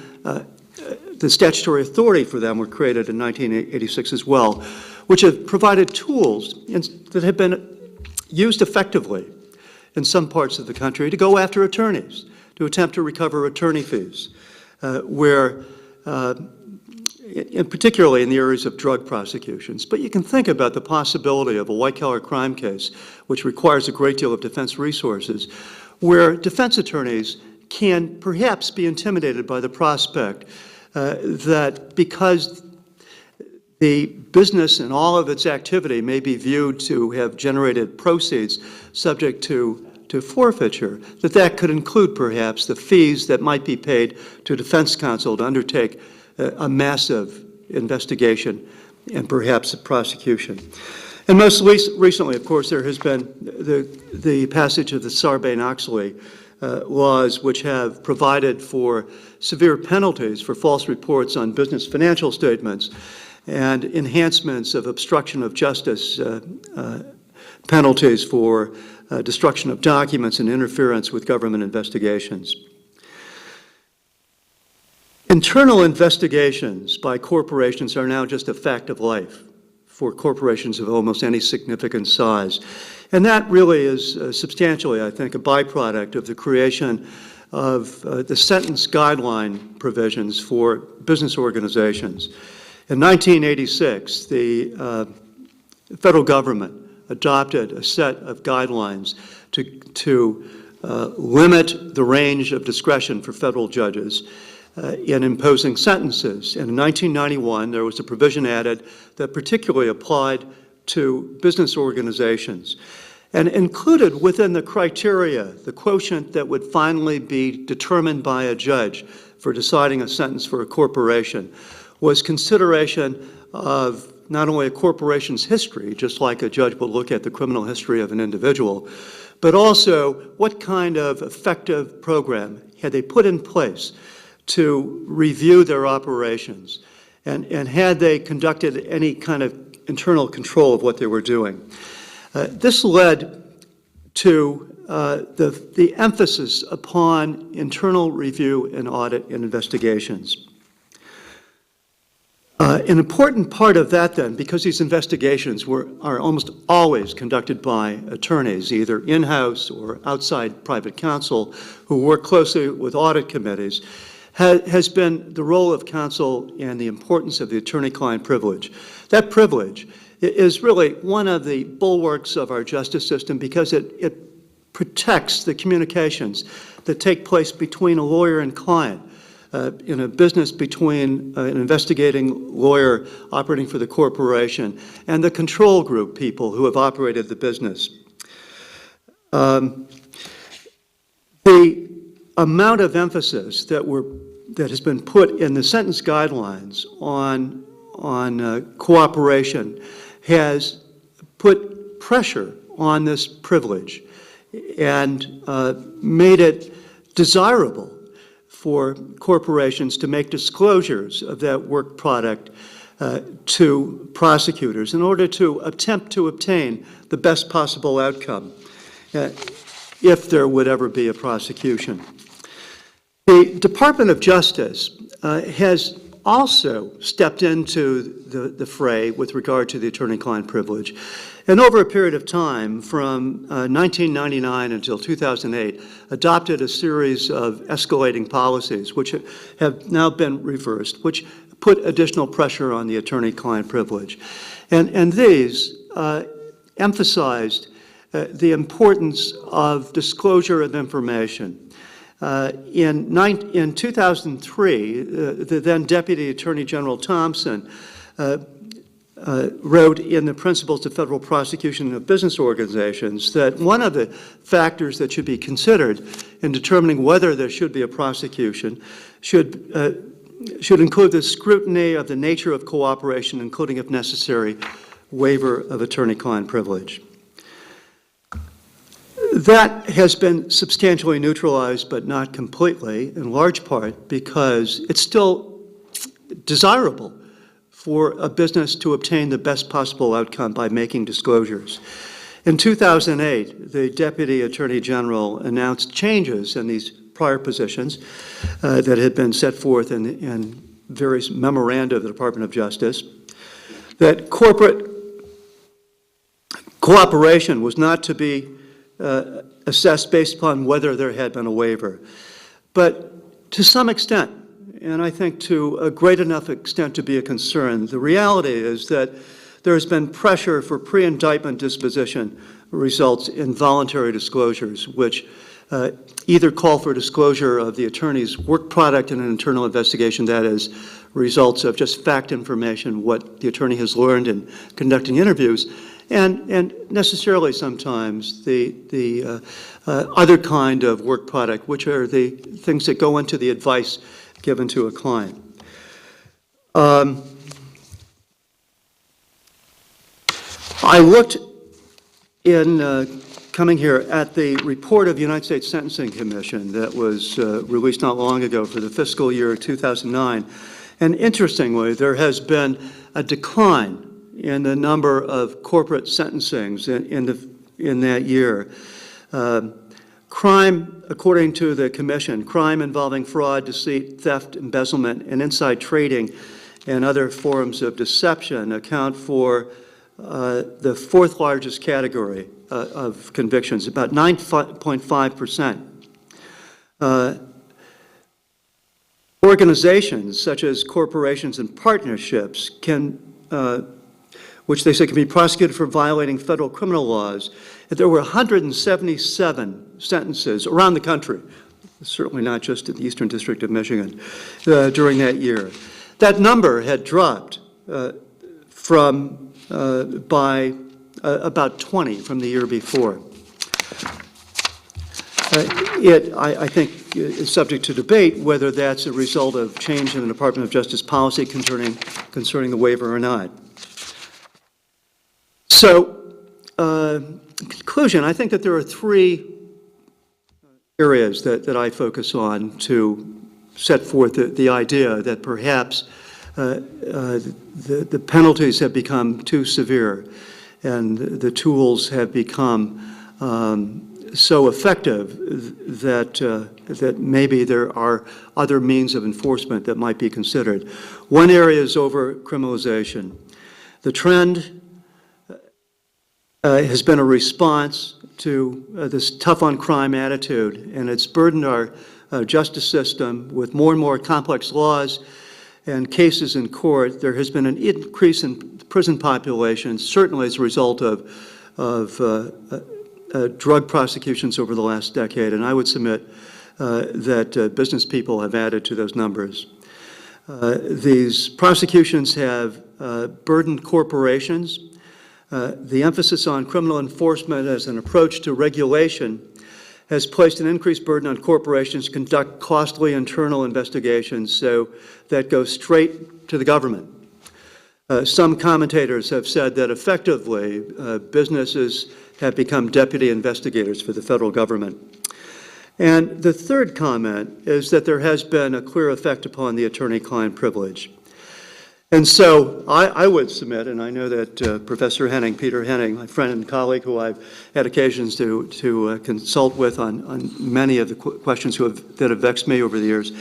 the statutory authority for them were created in 1986 as well, which have provided tools that have been used effectively in some parts of the country to go after attorneys, to attempt to recover attorney fees, particularly in the areas of drug prosecutions. But you can think about the possibility of a white-collar crime case, which requires a great deal of defense resources, where defense attorneys can perhaps be intimidated by the prospect that because the business and all of its activity may be viewed to have generated proceeds subject to forfeiture, that could include perhaps the fees that might be paid to defense counsel to undertake a massive investigation and perhaps a prosecution. And most recently, of course, there has been the passage of the Sarbanes-Oxley laws, which have provided for severe penalties for false reports on business financial statements and enhancements of obstruction of justice penalties for destruction of documents and interference with government investigations. Internal investigations by corporations are now just a fact of life for corporations of almost any significant size. And that really is substantially, I think, a byproduct of the creation of the sentence guideline provisions for business organizations. In 1986, the federal government adopted a set of guidelines to limit the range of discretion for federal judges in imposing sentences. And in 1991, there was a provision added that particularly applied to business organizations and included within the criteria the quotient that would finally be determined by a judge for deciding a sentence for a corporation was consideration of not only a corporation's history, just like a judge would look at the criminal history of an individual, but also what kind of effective program had they put in place to review their operations, and had they conducted any kind of internal control of what they were doing. This led to the emphasis upon internal review and audit and investigations. An important part of that then, because these investigations are almost always conducted by attorneys, either in-house or outside private counsel, who work closely with audit committees, has been the role of counsel and the importance of the attorney-client privilege. That privilege is really one of the bulwarks of our justice system because it protects the communications that take place between a lawyer and client, in a business between an investigating lawyer operating for the corporation and the control group people who have operated the business. The amount of emphasis that has been put in the sentence guidelines on cooperation has put pressure on this privilege and made it desirable for corporations to make disclosures of that work product to prosecutors in order to attempt to obtain the best possible outcome if there would ever be a prosecution. The Department of Justice has also stepped into the fray with regard to the attorney-client privilege. And over a period of time, from 1999 until 2008, adopted a series of escalating policies, which have now been reversed, which put additional pressure on the attorney-client privilege. And these emphasized the importance of disclosure of information. In 2003, the then Deputy Attorney General Thompson wrote in the Principles of Federal Prosecution of Business Organizations that one of the factors that should be considered in determining whether there should be a prosecution should include the scrutiny of the nature of cooperation, including, if necessary, waiver of attorney-client privilege. That has been substantially neutralized, but not completely, in large part because it's still desirable for a business to obtain the best possible outcome by making disclosures. In 2008, the Deputy Attorney General announced changes in these prior positions that had been set forth in various memoranda of the Department of Justice, that corporate cooperation was not to be assessed based upon whether there had been a waiver. But to some extent, and I think to a great enough extent to be a concern, the reality is that there has been pressure for pre-indictment disposition results in voluntary disclosures, which either call for disclosure of the attorney's work product in an internal investigation, that is, results of just fact information, what the attorney has learned in conducting interviews, and necessarily sometimes the other kind of work product, which are the things that go into the advice given to a client. I looked in coming here at the report of the United States Sentencing Commission that was released not long ago for the fiscal year 2009. And interestingly, there has been a decline in the number of corporate sentencings in that year. Crime, according to the Commission, crime involving fraud, deceit, theft, embezzlement, and inside trading and other forms of deception account for the fourth largest category of convictions, about 9.5%. Organizations such as corporations and partnerships can, which they say can be prosecuted for violating federal criminal laws. There were 177 sentences around the country, certainly not just in the Eastern District of Michigan, during that year. That number had dropped by about 20 from the year before. I think, is subject to debate whether that's a result of change in the Department of Justice policy concerning the waiver or not. So, in conclusion, I think that there are three areas that I focus on to set forth the idea that perhaps the penalties have become too severe and the tools have become so effective that maybe there are other means of enforcement that might be considered. One area is over-criminalization. The trend has been a response to this tough-on-crime attitude, and it's burdened our justice system with more and more complex laws and cases in court. There has been an increase in prison populations, certainly as a result of drug prosecutions over the last decade, and I would submit that business people have added to those numbers. These prosecutions have burdened corporations. The emphasis on criminal enforcement as an approach to regulation has placed an increased burden on corporations to conduct costly internal investigations, so that goes straight to the government. Some commentators have said that effectively businesses have become deputy investigators for the federal government. And the third comment is that there has been a clear effect upon the attorney-client privilege. And so I would submit, and I know that Professor Henning, Peter Henning, my friend and colleague who I've had occasions to consult with on many of the questions that have vexed me over the years,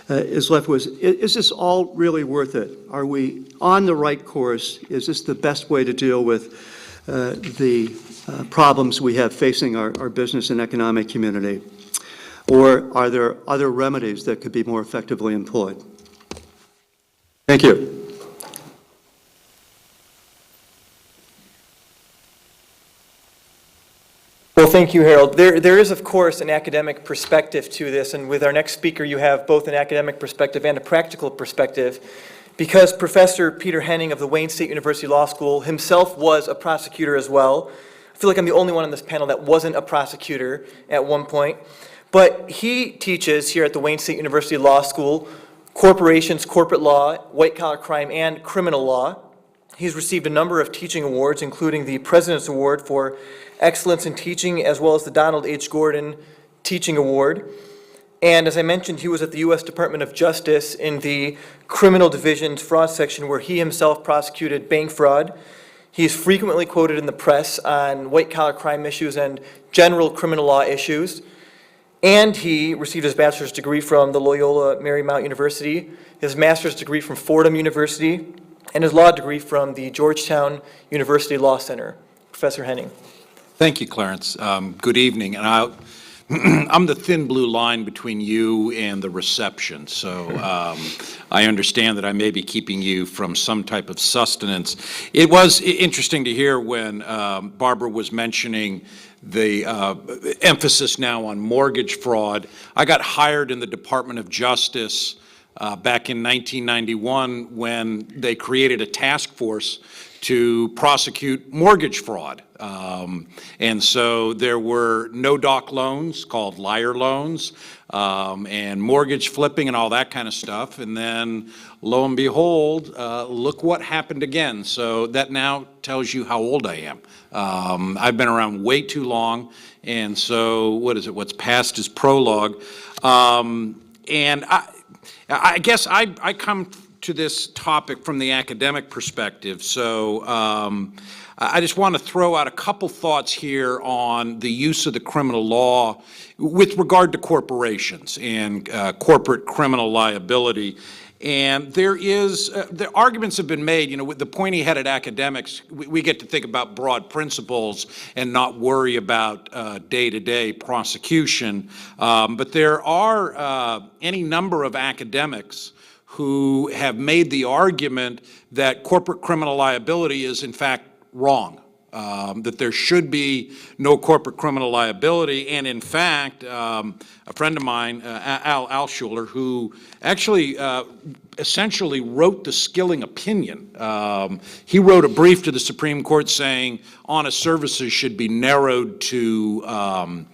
is left was, is this all really worth it? Are we on the right course? Is this the best way to deal with the problems we have facing our business and economic community? Or are there other remedies that could be more effectively employed? Thank you. Well, thank you, Harold. There is, of course, an academic perspective to this, and with our next speaker, you have both an academic perspective and a practical perspective, because Professor Peter Henning of the Wayne State University Law School himself was a prosecutor as well. I feel like I'm the only one on this panel that wasn't a prosecutor at one point. But he teaches here at the Wayne State University Law School corporations, corporate law, white-collar crime, and criminal law. He's received a number of teaching awards, including the President's Award for Excellence in Teaching, as well as the Donald H. Gordon Teaching Award. And as I mentioned, he was at the U.S. Department of Justice in the Criminal Division's fraud section, where he himself prosecuted bank fraud. He's frequently quoted in the press on white-collar crime issues and general criminal law issues. And he received his bachelor's degree from the Loyola Marymount University, his master's degree from Fordham University, and his law degree from the Georgetown University Law Center. Professor Henning. Thank you, Clarence. Good evening. And I'm the thin blue line between you and the reception, so I understand that I may be keeping you from some type of sustenance. It was interesting to hear when Barbara was mentioning the emphasis now on mortgage fraud. I got hired in the Department of Justice back in 1991 when they created a task force to prosecute mortgage fraud. And so there were no-doc loans called liar loans and mortgage flipping and all that kind of stuff. And then, lo and behold, look what happened again. So that now tells you how old I am. I've been around way too long. And so what is it? What's past is prologue. And I guess I come to this topic from the academic perspective. So I just want to throw out a couple thoughts here on the use of the criminal law with regard to corporations and corporate criminal liability. And the arguments have been made, with the pointy-headed academics, we get to think about broad principles and not worry about day-to-day prosecution. But there are any number of academics who have made the argument that corporate criminal liability is in fact wrong, that there should be no corporate criminal liability. And in fact, a friend of mine, Al Alschuler, who actually essentially wrote the Skilling opinion, he wrote a brief to the Supreme Court saying honest services should be narrowed to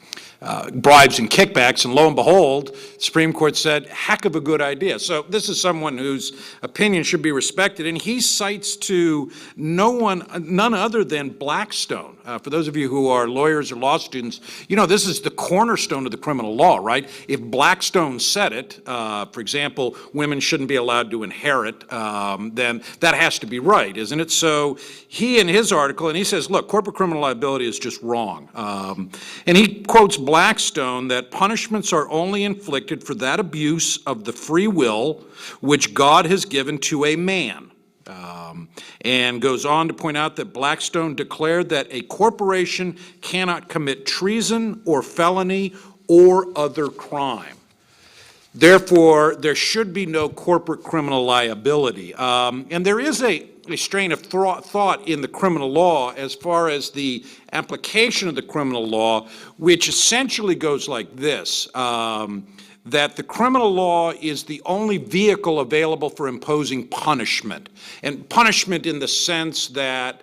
bribes and kickbacks, and lo and behold, the Supreme Court said, heck of a good idea. So this is someone whose opinion should be respected, and he cites to none other than Blackstone. For those of you who are lawyers or law students, this is the cornerstone of the criminal law, right? If Blackstone said it, for example, women shouldn't be allowed to inherit, then that has to be right, isn't it? So he, in his article, and he says, look, corporate criminal liability is just wrong. And he quotes Blackstone that punishments are only inflicted for that abuse of the free will which God has given to a man. And goes on to point out that Blackstone declared that a corporation cannot commit treason or felony or other crime. Therefore, there should be no corporate criminal liability. And there is a strain of thought in the criminal law as far as the application of the criminal law, which essentially goes like this, that the criminal law is the only vehicle available for imposing punishment. And punishment in the sense that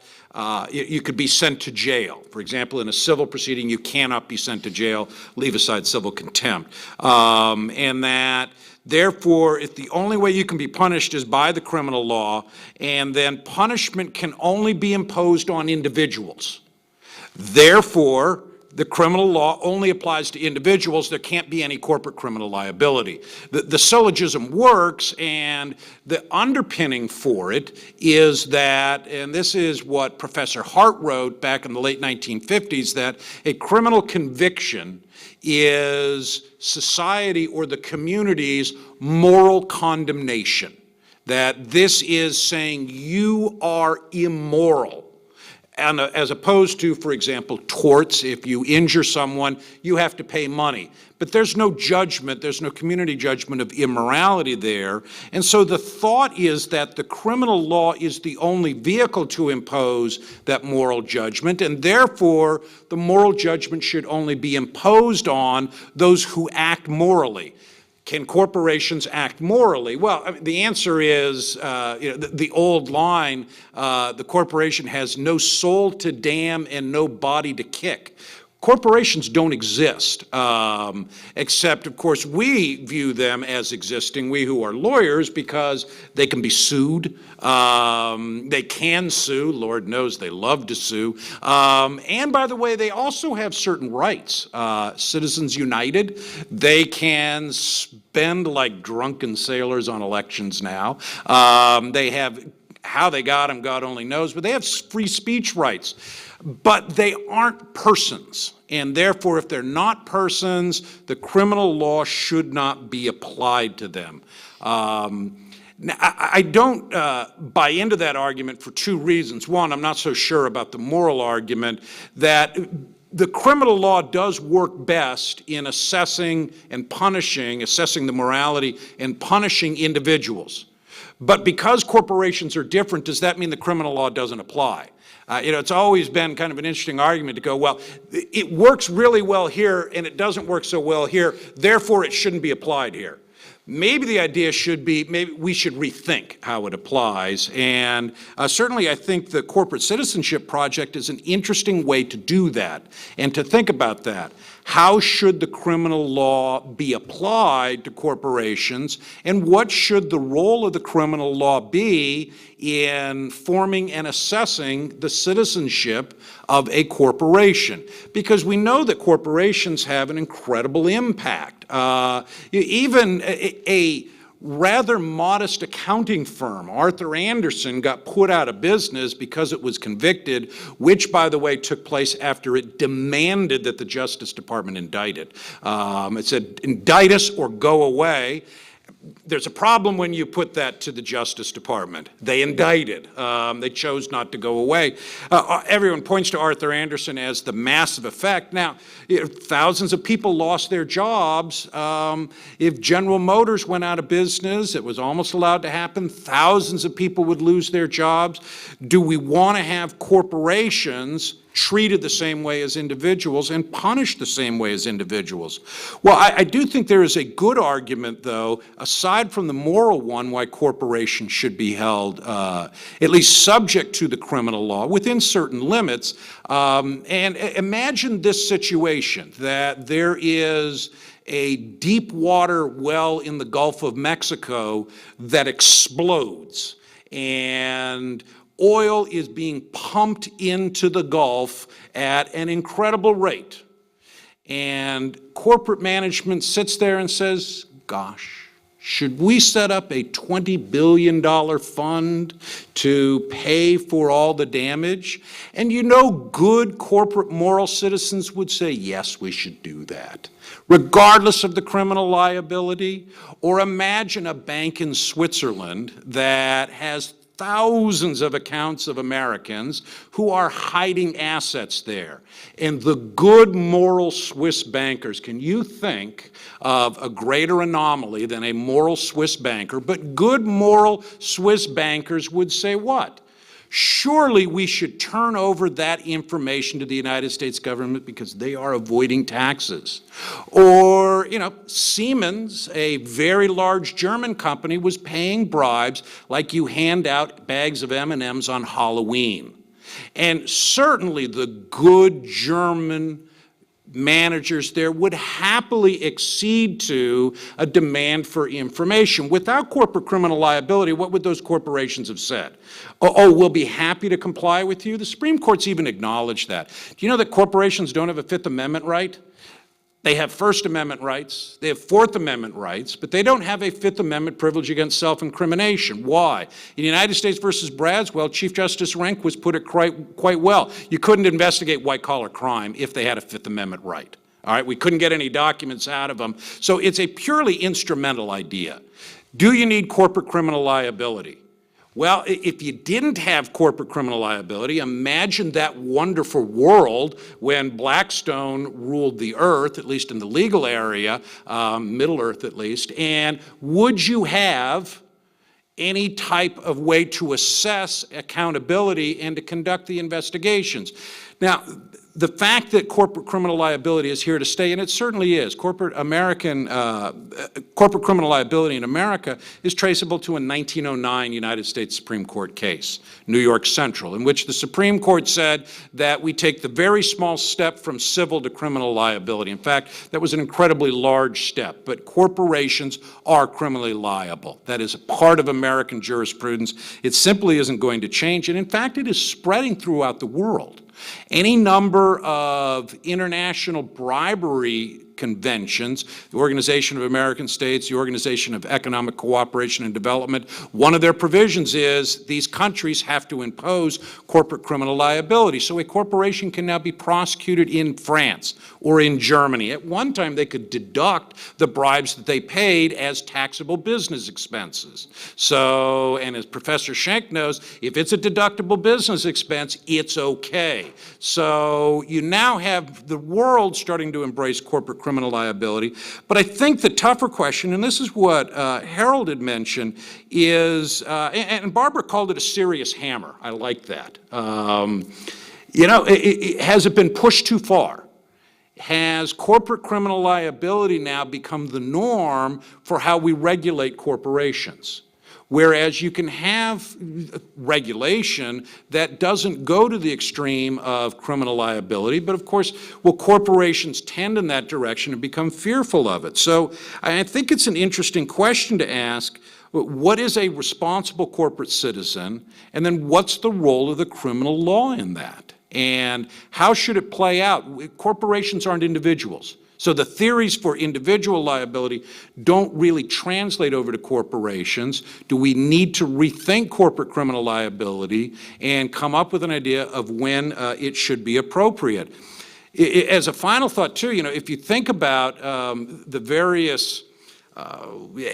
you could be sent to jail. For example, in a civil proceeding, you cannot be sent to jail, leave aside civil contempt. And that, therefore, if the only way you can be punished is by the criminal law, and then punishment can only be imposed on individuals. Therefore, the criminal law only applies to individuals. There can't be any corporate criminal liability. The syllogism works, and the underpinning for it is that, and this is what Professor Hart wrote back in the late 1950s, that a criminal conviction is society or the community's moral condemnation. That this is saying you are immoral. And as opposed to, for example, torts. If you injure someone, you have to pay money. But there's no judgment, there's no community judgment of immorality there. And so the thought is that the criminal law is the only vehicle to impose that moral judgment, and therefore the moral judgment should only be imposed on those who act morally. Can corporations act morally? Well, I mean, the answer is, the old line, the corporation has no soul to damn and no body to kick. Corporations don't exist, except, of course, we view them as existing, we who are lawyers, because they can be sued. They can sue. Lord knows they love to sue. And by the way, they also have certain rights. Citizens United, they can spend like drunken sailors on elections now. They have, how they got them, God only knows, but they have free speech rights. But they aren't persons, and therefore, if they're not persons, the criminal law should not be applied to them. Now, I don't buy into that argument for two reasons. One, I'm not so sure about the moral argument that the criminal law does work best in assessing and punishing, assessing the morality and punishing individuals. But because corporations are different, does that mean the criminal law doesn't apply? It's always been kind of an interesting argument to go, well, it works really well here and it doesn't work so well here, therefore it shouldn't be applied here. Maybe the idea should be, maybe we should rethink how it applies. And certainly I think the Corporate Citizenship Project is an interesting way to do that and to think about that. How should the criminal law be applied to corporations, and what should the role of the criminal law be in forming and assessing the citizenship of a corporation? Because we know that corporations have an incredible impact. Even a rather modest accounting firm, Arthur Andersen, got put out of business because it was convicted, which, by the way, took place after it demanded that the Justice Department indict it. It said, indict us or go away. There's a problem when you put that to the Justice Department. They indicted. They chose not to go away. Everyone points to Arthur Andersen as the massive effect. Now, thousands of people lost their jobs. If General Motors went out of business, it was almost allowed to happen. Thousands of people would lose their jobs. Do we want to have corporations treated the same way as individuals and punished the same way as individuals? Well, I do think there is a good argument, though, aside from the moral one, why corporations should be held at least subject to the criminal law within certain limits. And imagine this situation, that there is a deep water well in the Gulf of Mexico that explodes, and oil is being pumped into the Gulf at an incredible rate. And corporate management sits there and says, gosh, should we set up a $20 billion fund to pay for all the damage? And you know, good corporate moral citizens would say, yes, we should do that, regardless of the criminal liability. Or imagine a bank in Switzerland that has thousands of accounts of Americans who are hiding assets there. And the good moral Swiss bankers, can you think of a greater anomaly than a moral Swiss banker? But good moral Swiss bankers would say what? Surely we should turn over that information to the United States government because they are avoiding taxes. Or, Siemens, a very large German company, was paying bribes like you hand out bags of M&Ms on Halloween. And certainly the good German managers there would happily accede to a demand for information. Without corporate criminal liability, what would those corporations have said? Oh, we'll be happy to comply with you? The Supreme Court's even acknowledged that. Do you know that corporations don't have a Fifth Amendment right? They have First Amendment rights, they have Fourth Amendment rights, but they don't have a Fifth Amendment privilege against self-incrimination. Why? In United States versus Bradswell, Chief Justice Rehnquist put it quite well. You couldn't investigate white-collar crime if they had a Fifth Amendment right. All right, we couldn't get any documents out of them. So it's a purely instrumental idea. Do you need corporate criminal liability? Well, if you didn't have corporate criminal liability, imagine that wonderful world when Blackstone ruled the earth, at least in the legal area, Middle Earth at least, and would you have any type of way to assess accountability and to conduct the investigations? Now, the fact that corporate criminal liability is here to stay, and it certainly is, corporate criminal liability in America is traceable to a 1909 United States Supreme Court case, New York Central, in which the Supreme Court said that we take the very small step from civil to criminal liability. In fact, that was an incredibly large step, but corporations are criminally liable. That is a part of American jurisprudence. It simply isn't going to change, and in fact, it is spreading throughout the world. Any number of international bribery conventions, the Organization of American States, the Organization of Economic Cooperation and Development, one of their provisions is these countries have to impose corporate criminal liability. So a corporation can now be prosecuted in France or in Germany. At one time, they could deduct the bribes that they paid as taxable business expenses. So, and as Professor Schenck knows, if it's a deductible business expense, it's okay. So you now have the world starting to embrace corporate criminal liability. But I think the tougher question, and this is what Harold had mentioned, is, and Barbara called it a serious hammer. I like that. Has it been pushed too far? Has corporate criminal liability now become the norm for how we regulate corporations? Whereas you can have regulation that doesn't go to the extreme of criminal liability, but of course, will corporations tend in that direction and become fearful of it? So I think it's an interesting question to ask, what is a responsible corporate citizen, and then what's the role of the criminal law in that? And how should it play out? Corporations aren't individuals. So the theories for individual liability don't really translate over to corporations. Do we need to rethink corporate criminal liability and come up with an idea of when it should be appropriate? As a final thought, too, if you think about the various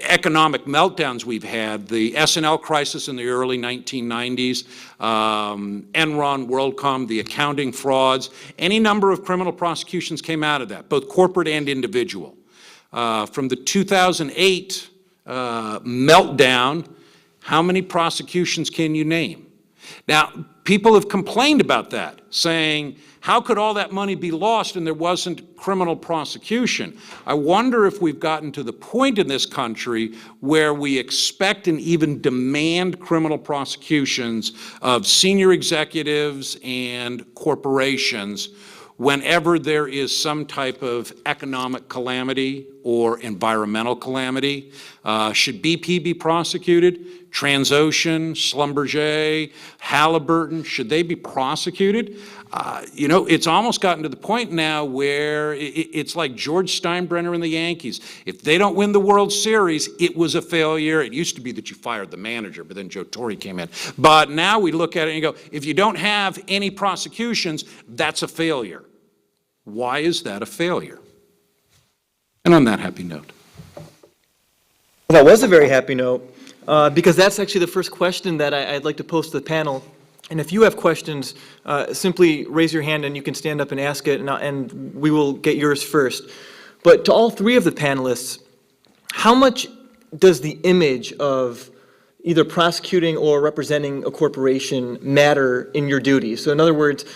economic meltdowns we've had, the S&L crisis in the early 1990s, Enron, WorldCom, the accounting frauds, any number of criminal prosecutions came out of that, both corporate and individual. From the 2008 meltdown, how many prosecutions can you name? Now, people have complained about that, saying, how could all that money be lost and there wasn't criminal prosecution? I wonder if we've gotten to the point in this country where we expect and even demand criminal prosecutions of senior executives and corporations whenever there is some type of economic calamity or environmental calamity. Should BP be prosecuted? Transocean, Schlumberger, Halliburton, should they be prosecuted? It's almost gotten to the point now where it's like George Steinbrenner and the Yankees. If they don't win the World Series, it was a failure. It used to be that you fired the manager, but then Joe Torre came in. But now we look at it and go, if you don't have any prosecutions, that's a failure. Why is that a failure? And on that happy note. That was a very happy note, because that's actually the first question that I'd like to pose to the panel. And if you have questions, simply raise your hand and you can stand up and ask it, and we will get yours first. But to all three of the panelists, how much does the image of either prosecuting or representing a corporation matter in your duties? So in other words,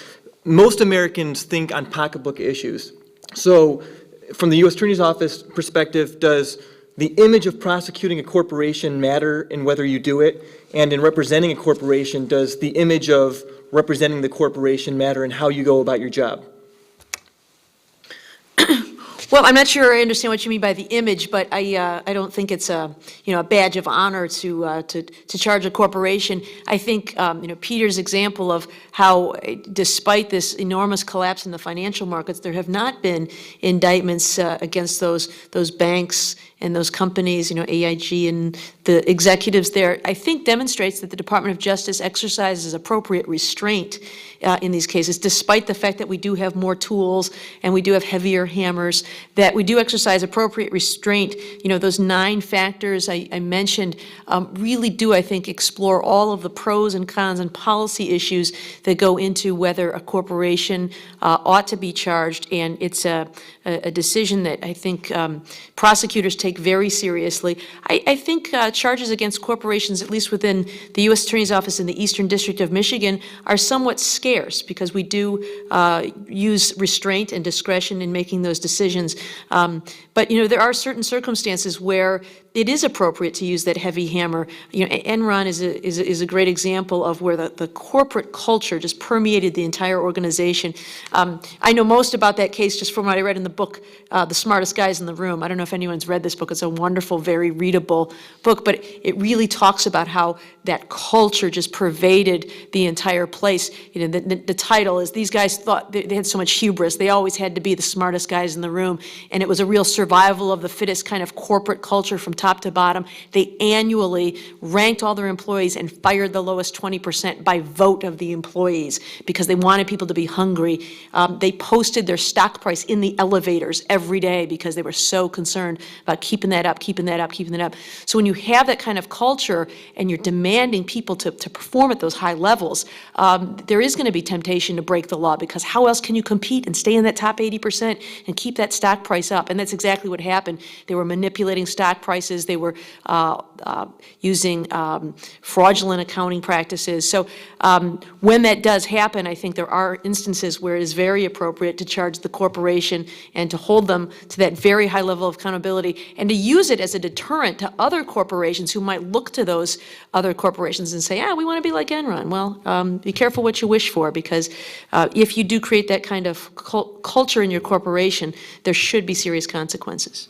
most Americans think on pocketbook issues. So from the U.S. Attorney's Office perspective, does the image of prosecuting a corporation matter in whether you do it? And in representing a corporation, does the image of representing the corporation matter in how you go about your job? Well, I'm not sure I understand what you mean by the image, but I don't think it's a badge of honor to charge a corporation. I think Peter's example of how, despite this enormous collapse in the financial markets, there have not been indictments against those banks and those companies, AIG and the executives there, I think demonstrates that the Department of Justice exercises appropriate restraint in these cases, despite the fact that we do have more tools and we do have heavier hammers, that we do exercise appropriate restraint. Those 9 factors I mentioned really do, I think, explore all of the pros and cons and policy issues that go into whether a corporation ought to be charged, and it's a decision that I think prosecutors take very seriously. I think charges against corporations, at least within the U.S. Attorney's Office in the Eastern District of Michigan, are somewhat scarce because we do use restraint and discretion in making those decisions. But there are certain circumstances where it is appropriate to use that heavy hammer. Enron is a great example of where the corporate culture just permeated the entire organization. I know most about that case just from what I read in the book, The Smartest Guys in the Room. I don't know if anyone's read this book. It's a wonderful, very readable book, but it really talks about how that culture just pervaded the entire place. The title is, these guys thought they had so much hubris. They always had to be the smartest guys in the room, and it was a real survival of the fittest kind of corporate culture from top to bottom. They annually ranked all their employees and fired the lowest 20% by vote of the employees because they wanted people to be hungry. They posted their stock price in the elevators every day because they were so concerned about keeping that up, keeping that up, keeping that up. So when you have that kind of culture and you're demanding people to perform at those high levels, there is going to be temptation to break the law, because how else can you compete and stay in that top 80% and keep that stock price up? And that's exactly what happened. They were manipulating stock prices. They were using fraudulent accounting practices. So when that does happen, I think there are instances where it is very appropriate to charge the corporation and to hold them to that very high level of accountability, and to use it as a deterrent to other corporations who might look to those other corporations and say, we want to be like Enron. Well, be careful what you wish for, because if you do create that kind of culture in your corporation, there should be serious consequences.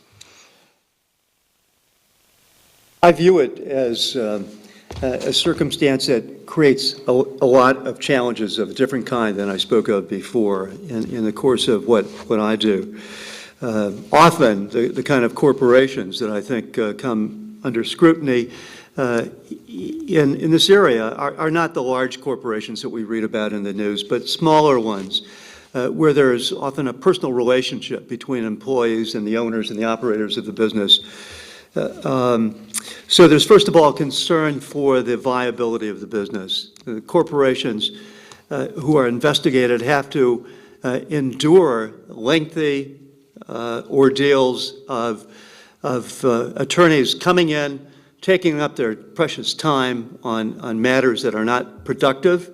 I view it as a circumstance that creates a lot of challenges of a different kind than I spoke of before in the course of what I do. Often, the kind of corporations that I think come under scrutiny in this area are not the large corporations that we read about in the news, but smaller ones, where there's often a personal relationship between employees and the owners and the operators of the business. So there's, first of all, concern for the viability of the business. The corporations who are investigated have to endure lengthy ordeals of attorneys coming in, taking up their precious time on matters that are not productive.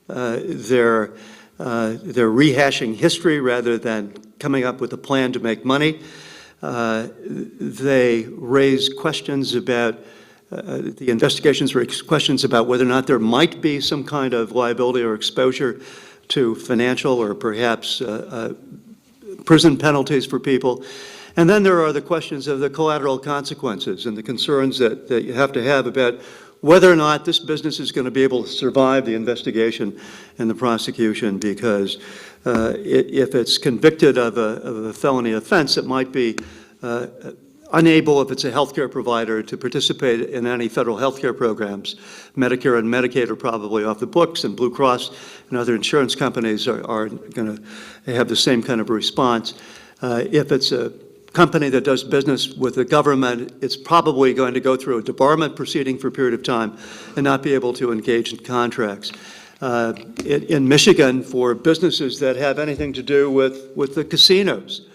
They're rehashing history rather than coming up with a plan to make money. They raise questions about, the investigations raise questions about whether or not there might be some kind of liability or exposure to financial or perhaps prison penalties for people. And then there are the questions of the collateral consequences and the concerns that you have to have about whether or not this business is going to be able to survive the investigation and the prosecution, because if it's convicted of a felony offense, it might be unable, if it's a healthcare provider, to participate in any federal healthcare programs. Medicare and Medicaid are probably off the books, and Blue Cross and other insurance companies are going to have the same kind of response. If it's a company that does business with the government, it's probably going to go through a debarment proceeding for a period of time and not be able to engage in contracts. In Michigan, for businesses that have anything to do with the casinos,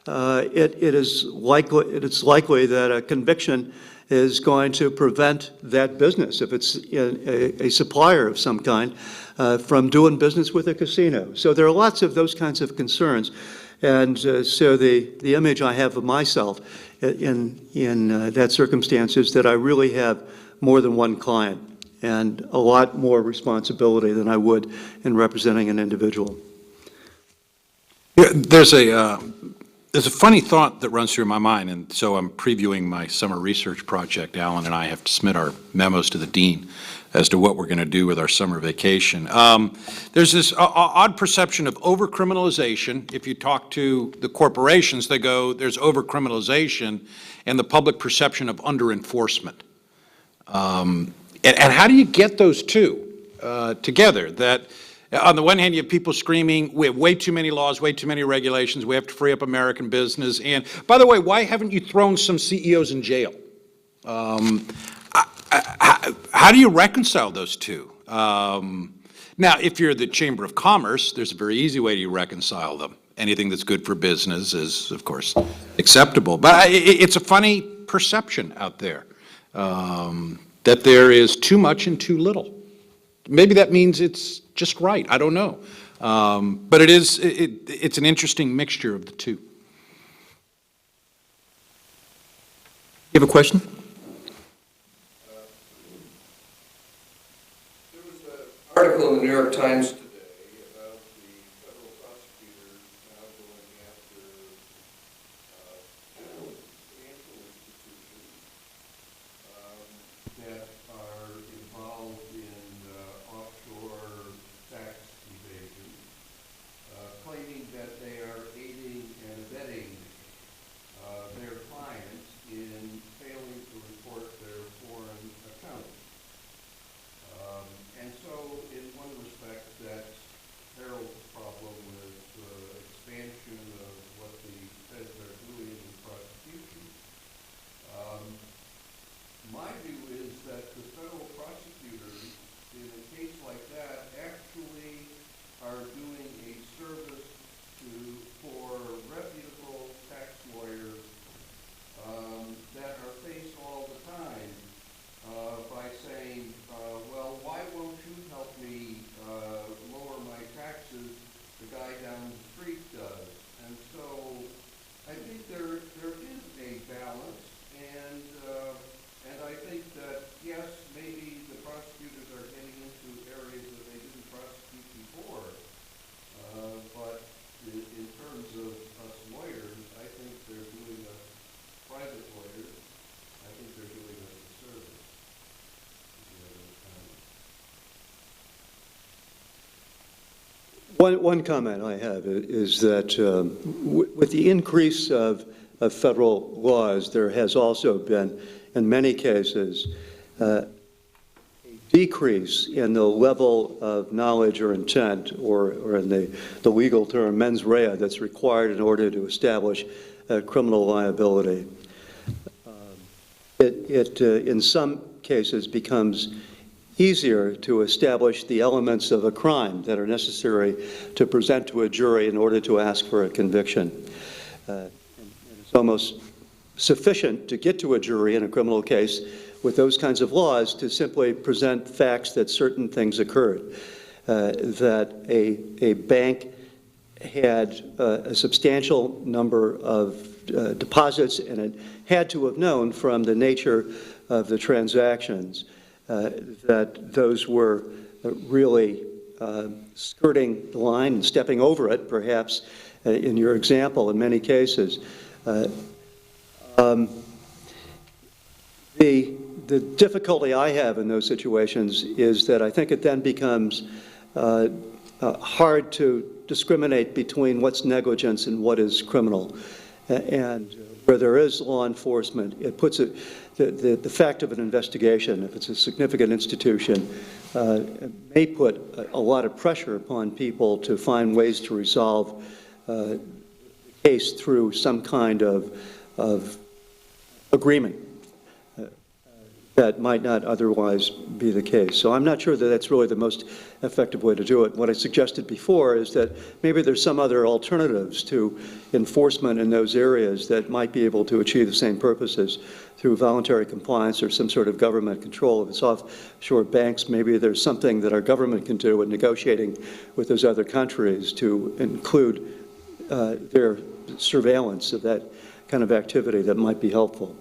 it's likely that a conviction is going to prevent that business, if it's a supplier of some kind, from doing business with a casino. So there are lots of those kinds of concerns. And so the image I have of myself in that circumstance is that I really have more than one client and a lot more responsibility than I would in representing an individual. Yeah, there's a There's a funny thought that runs through my mind, and so I'm previewing my summer research project. Alan and I have to submit our memos to the dean as to what we're going to do with our summer vacation. There's this odd perception of over-criminalization. If you talk to the corporations, they go, there's over-criminalization, and the public perception of under-enforcement. And how do you get those two together? That on the one hand, you have people screaming, we have way too many laws, way too many regulations, we have to free up American business. And by the way, why haven't you thrown some CEOs in jail? How do you reconcile those two? Now, if you're the Chamber of Commerce, there's a very easy way to reconcile them. Anything that's good for business is, of course, acceptable. But it's a funny perception out there that there is too much and too little. Maybe that means it's just right. I don't know. But it's an interesting mixture of the two. You have a question? There was an article in the New York Times today about the federal prosecutors now going after financial institutions that are involved in offshore tax evasion, claiming that they are aiding and abetting their clients in failing to report their foreign accounts. And so, in one respect, that's Harold's problem with expansion of what the feds are doing in prosecution. My view is that the federal prosecutors, in a case like that, actually are doing a service for reputable tax lawyers that are faced all the time by saying, well, why won't you help me lower my taxes? The guy down the street does. And so I think there is a balance, and I think that, yes, maybe the prosecutors are getting into areas that they didn't prosecute before, but in terms of us lawyers, I think they're doing us, private lawyers, I think they're doing us a service. One comment I have is that with the increase of federal laws, there has also been, in many cases, a decrease in the level of knowledge or intent, or in the legal term, mens rea, that's required in order to establish criminal liability. It in some cases becomes easier to establish the elements of a crime that are necessary to present to a jury in order to ask for a conviction. It's almost sufficient to get to a jury in a criminal case with those kinds of laws to simply present facts that certain things occurred, that a bank had a substantial number of deposits, and it had to have known from the nature of the transactions that those were really skirting the line and stepping over it, perhaps, in your example, in many cases. The difficulty I have in those situations is that I think it then becomes hard to discriminate between what's negligence and what is criminal. And where there is law enforcement, it puts it, the fact of an investigation, if it's a significant institution, may put a lot of pressure upon people to find ways to resolve the case through some kind of agreement that might not otherwise be the case. So I'm not sure that that's really the most effective way to do it. What I suggested before is that maybe there's some other alternatives to enforcement in those areas that might be able to achieve the same purposes through voluntary compliance or some sort of government control. If it's offshore banks, maybe there's something that our government can do in negotiating with those other countries to include their surveillance of that kind of activity that might be helpful.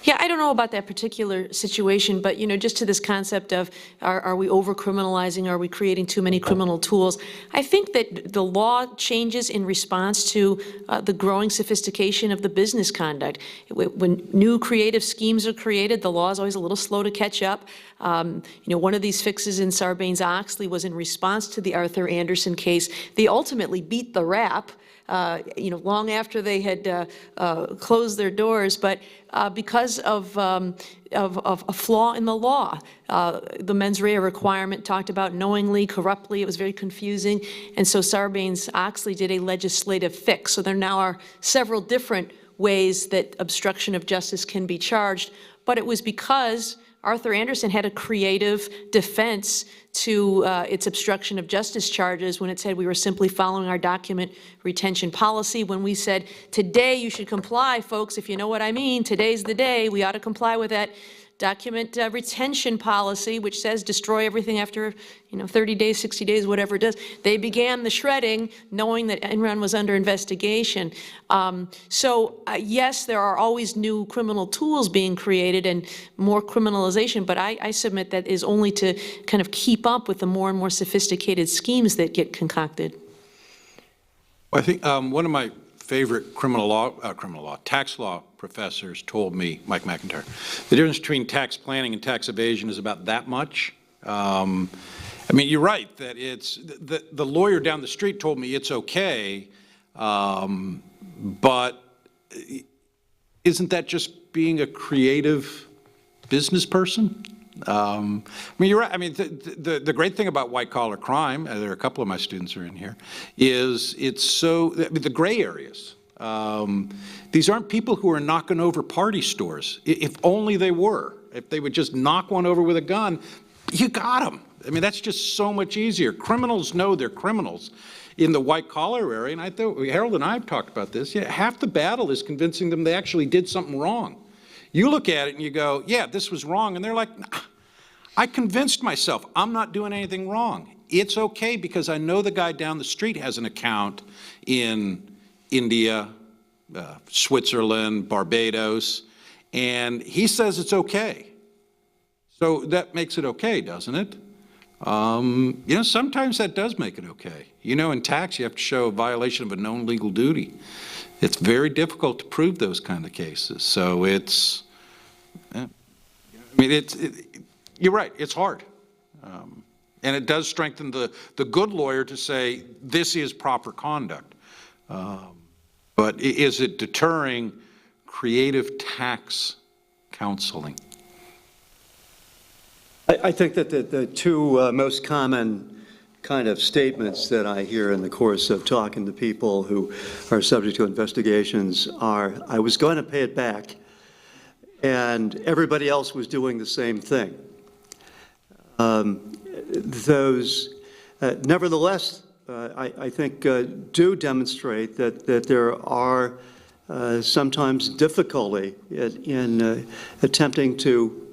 Yeah, I don't know about that particular situation, but, just to this concept of, are we over-criminalizing, are we creating too many criminal tools? I think that the law changes in response to the growing sophistication of the business conduct. When new creative schemes are created, the law is always a little slow to catch up. One of these fixes in Sarbanes-Oxley was in response to the Arthur Andersen case. They ultimately beat the rap, long after they had closed their doors, but because of a flaw in the law. The mens rea requirement talked about knowingly, corruptly. It was very confusing. And so Sarbanes-Oxley did a legislative fix. So there now are several different ways that obstruction of justice can be charged. But it was because Arthur Andersen had a creative defense to its obstruction of justice charges when it said we were simply following our document retention policy. When we said, today you should comply, folks, if you know what I mean, today's the day, we ought to comply with that document retention policy, which says destroy everything after 30 days, 60 days, whatever it does. They began the shredding knowing that Enron was under investigation. Yes, there are always new criminal tools being created and more criminalization, but I submit that is only to kind of keep up with the more and more sophisticated schemes that get concocted. Well, I think one of my favorite tax law professors told me, Mike McIntyre, the difference between tax planning and tax evasion is about that much. You're right that it's the lawyer down the street told me it's okay, but isn't that just being a creative business person? You're right. The great thing about white-collar crime, there are a couple of my students are in here, is it's the gray areas. These aren't people who are knocking over party stores. If only they were. If they would just knock one over with a gun, you got them. That's just so much easier. Criminals know they're criminals. In the white-collar area, and I thought Harold and I have talked about this, half the battle is convincing them they actually did something wrong. You look at it and you go, yeah, this was wrong. And they're like, nah, I convinced myself I'm not doing anything wrong. It's okay because I know the guy down the street has an account in India, Switzerland, Barbados, and he says it's okay. So that makes it okay, doesn't it? Sometimes that does make it okay. In tax, you have to show a violation of a known legal duty. It's very difficult to prove those kind of cases. So you're right, it's hard. And it does strengthen the good lawyer to say, this is proper conduct. But is it deterring creative tax counseling? I think that the two most common kind of statements that I hear in the course of talking to people who are subject to investigations are, I was going to pay it back, and everybody else was doing the same thing. Nevertheless, I think do demonstrate that there are sometimes difficulty in attempting to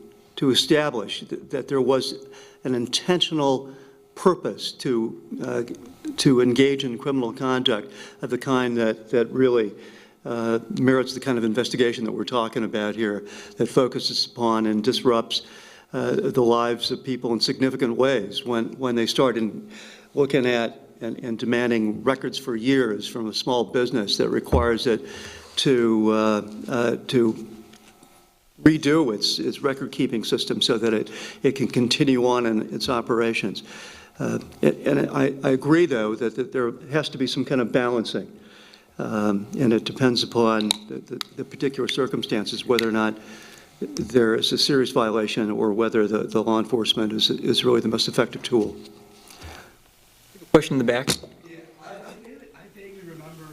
establish that there was an intentional purpose to engage in criminal conduct of the kind that really merits the kind of investigation that we're talking about here, that focuses upon and disrupts the lives of people in significant ways when they start looking at and demanding records for years from a small business that requires it to redo its record-keeping system so that it can continue on in its operations. And I agree, though, that there has to be some kind of balancing, and it depends upon the particular circumstances, whether or not there is a serious violation or whether the law enforcement is really the most effective tool. Question in the back. Yeah, I vaguely remember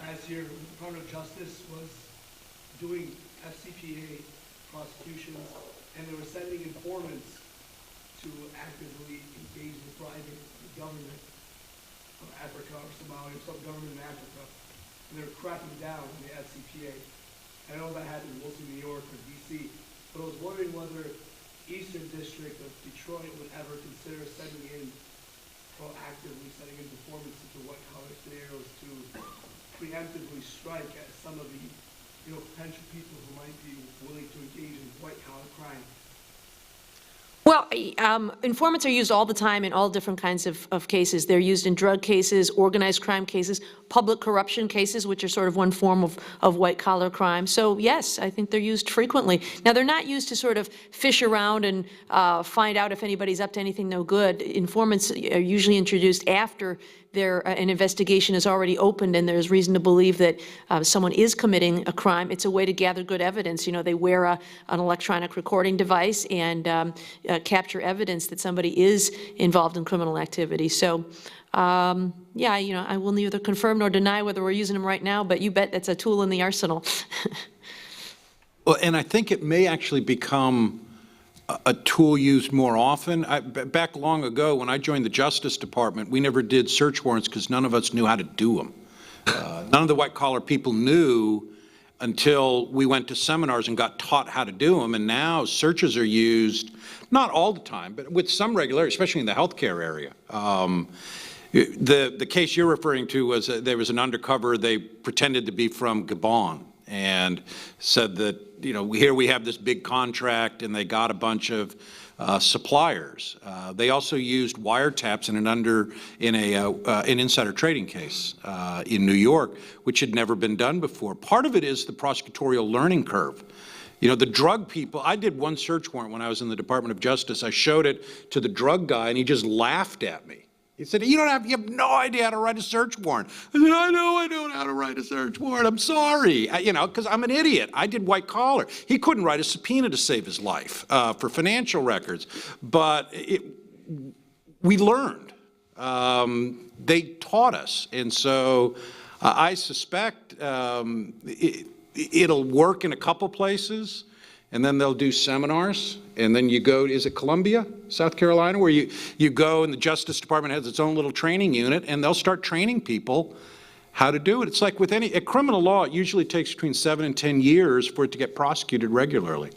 last year the Department of Justice was doing FCPA prosecutions, and they were sending informants to actively engage in bribing the government of Africa or Somalia or some government in Africa, and they were cracking down on the FCPA. I know that happened mostly in New York or D.C., but I was wondering whether Eastern District of Detroit would ever consider proactively setting in informants into white-collar scenarios to preemptively strike at some of the potential people who might be willing to engage in white-collar crime? Well, informants are used all the time in all different kinds of cases. They're used in drug cases, organized crime cases, public corruption cases, which are sort of one form of white-collar crime. So yes, I think they're used frequently. Now, they're not used to sort of fish around and find out if anybody's up to anything no good. Informants are usually introduced after an investigation is already opened and there's reason to believe that someone is committing a crime. It's a way to gather good evidence. They wear an electronic recording device and capture evidence that somebody is involved in criminal activity. So, yeah, I will neither confirm nor deny whether we're using them right now, but you bet that's a tool in the arsenal. Well, and I think it may actually become a tool used more often. Back long ago, when I joined the Justice Department, we never did search warrants because none of us knew how to do them. None of the white-collar people knew until we went to seminars and got taught how to do them, and now searches are used, not all the time, but with some regularity, especially in the healthcare area. The case you're referring to was there was an undercover, they pretended to be from Gabon and said that, here we have this big contract, and they got a bunch of suppliers. They also used wiretaps in an insider trading case in New York, which had never been done before. Part of it is the prosecutorial learning curve. The drug people, I did one search warrant when I was in the Department of Justice. I showed it to the drug guy, and he just laughed at me. He said, you have no idea how to write a search warrant. I said, I know I don't know how to write a search warrant. I'm sorry. Because I'm an idiot. I did white collar. He couldn't write a subpoena to save his life for financial records. But we learned. They taught us. And so I suspect it'll work in a couple places. And then they'll do seminars, and then you go, is it Columbia, South Carolina, where you go and the Justice Department has its own little training unit, and they'll start training people how to do it. It's like with a criminal law, it usually takes between 7 and 10 years for it to get prosecuted regularly.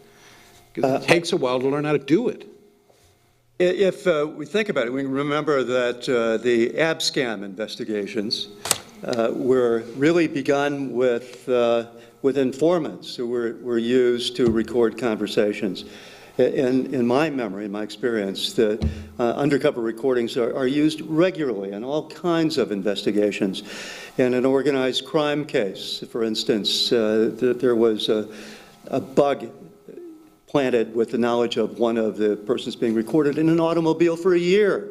Because it takes a while to learn how to do it. If we think about it, we remember that the Abscam investigations were really begun with informants who were used to record conversations. In my memory, in my experience, the undercover recordings are used regularly in all kinds of investigations. In an organized crime case, for instance, there was a bug planted with the knowledge of one of the persons being recorded in an automobile for a year,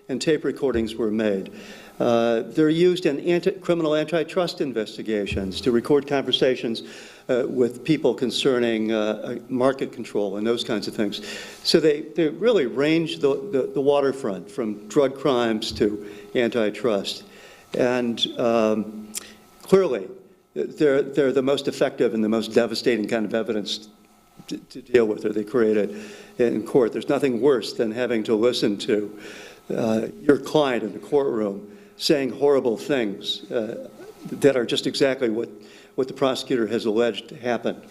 and tape recordings were made. They're used in criminal antitrust investigations to record conversations with people concerning market control and those kinds of things. So they really range the waterfront from drug crimes to antitrust. And clearly, they're the most effective and the most devastating kind of evidence to deal with, or they created in court. There's nothing worse than having to listen to your client in the courtroom saying horrible things that are just exactly what the prosecutor has alleged happened.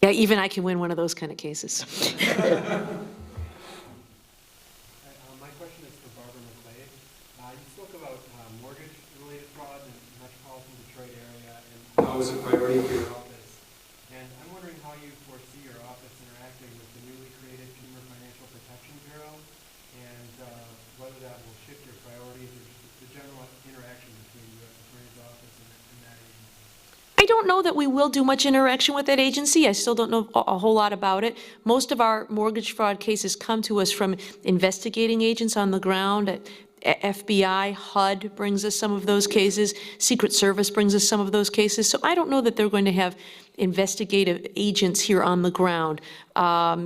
Yeah, even I can win one of those kind of cases. My question is for Barbara McQuade. You spoke about mortgage-related fraud in the metropolitan Detroit area and how it was a priority for your office. And I'm wondering how you foresee your office interacting with the newly created Consumer Financial Protection Bureau, and whether that will shift your priorities or just the general interaction between the U.S. Attorney's Office and that agency. I don't know that we will do much interaction with that agency. I still don't know a whole lot about it. Most of our mortgage fraud cases come to us from investigating agents on the ground. FBI, HUD brings us some of those cases. Secret Service brings us some of those cases. So I don't know that they're going to have investigative agents here on the ground.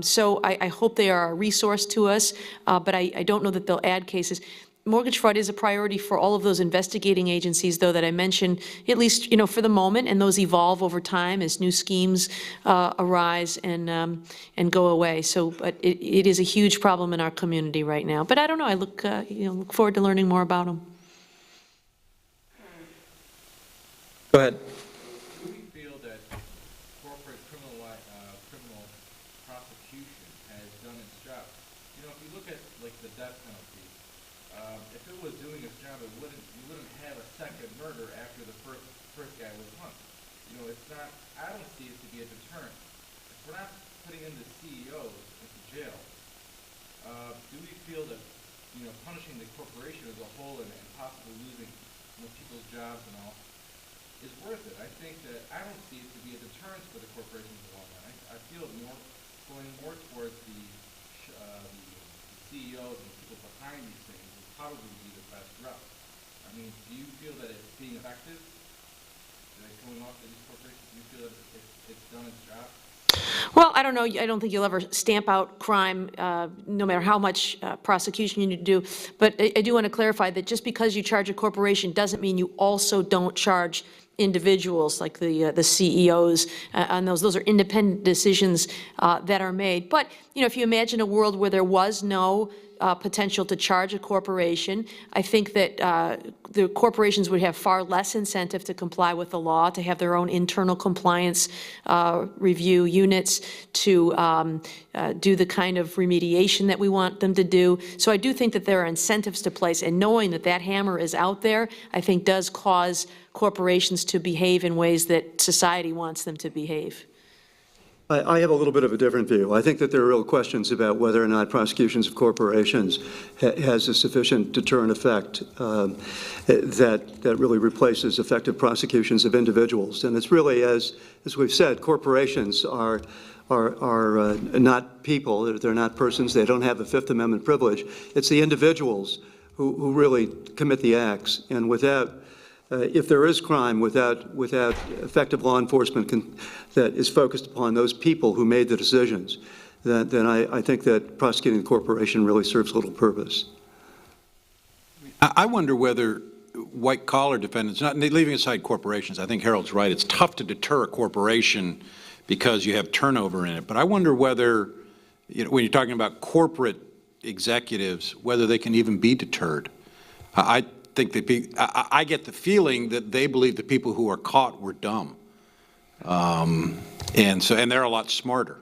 So I hope they are a resource to us, but I don't know that they'll add cases. Mortgage fraud is a priority for all of those investigating agencies, though, that I mentioned, at least, for the moment, and those evolve over time as new schemes arise and go away. So, but it is a huge problem in our community right now. But I don't know. I look forward to learning more about them. Go ahead. Do we feel that corporate criminal prosecution has done its job? If you look at the death penalty, if it was doing its job, you wouldn't have a second murder after the first guy was hung. you know, it's not, I don't see it to be a deterrent. If we're not putting in the CEOs into jail, do we feel that, you know, punishing the corporation as a whole and possibly losing, you know, people's jobs and all is worth it? I think that, I don't see it to be a deterrent for the corporations in the long run. I feel it going more towards the CEOs and people behind these things would probably be the best route. I mean, do you feel that it's being effective? Going off to these corporations, do you feel that it's done its job? Well, I don't know. I don't think you'll ever stamp out crime, no matter how much prosecution you need to do. But I do want to clarify that just because you charge a corporation doesn't mean you also don't charge individuals like the CEOs, and those are independent decisions that are made. But, you know, if you imagine a world where there was no potential to charge a corporation, I think that the corporations would have far less incentive to comply with the law, to have their own internal compliance review units, to do the kind of remediation that we want them to do. So I do think that there are incentives to place, and knowing that that hammer is out there, I think does cause corporations to behave in ways that society wants them to behave. I have a little bit of a different view. I think that there are real questions about whether or not prosecutions of corporations has a sufficient deterrent effect that really replaces effective prosecutions of individuals. And it's really, as we've said, corporations are not people. They're not persons. They don't have a Fifth Amendment privilege. It's the individuals who really commit the acts. And if there is crime without effective law enforcement that is focused upon those people who made the decisions, then I think that prosecuting the corporation really serves little purpose. I wonder whether white-collar defendants, not leaving aside corporations, I think Harold's right, it's tough to deter a corporation because you have turnover in it. But I wonder whether, you know, when you're talking about corporate executives, whether they can even be deterred. I think I get the feeling that they believe the people who are caught were dumb, and they're a lot smarter.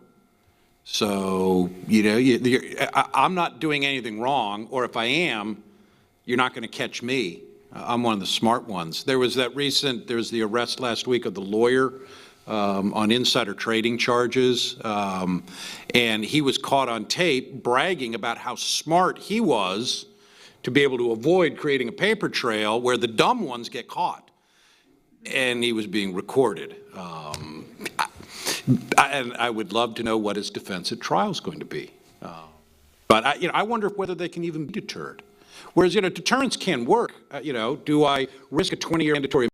So, you know, I'm not doing anything wrong, or if I am, you're not going to catch me. I'm one of the smart ones. There was the arrest last week of the lawyer on insider trading charges, and he was caught on tape bragging about how smart he was to be able to avoid creating a paper trail where the dumb ones get caught. And he was being recorded. And I would love to know what his defense at trial is going to be. But I wonder whether they can even be deterred. Whereas, you know, deterrence can work. You know, do I risk a 20-year mandatory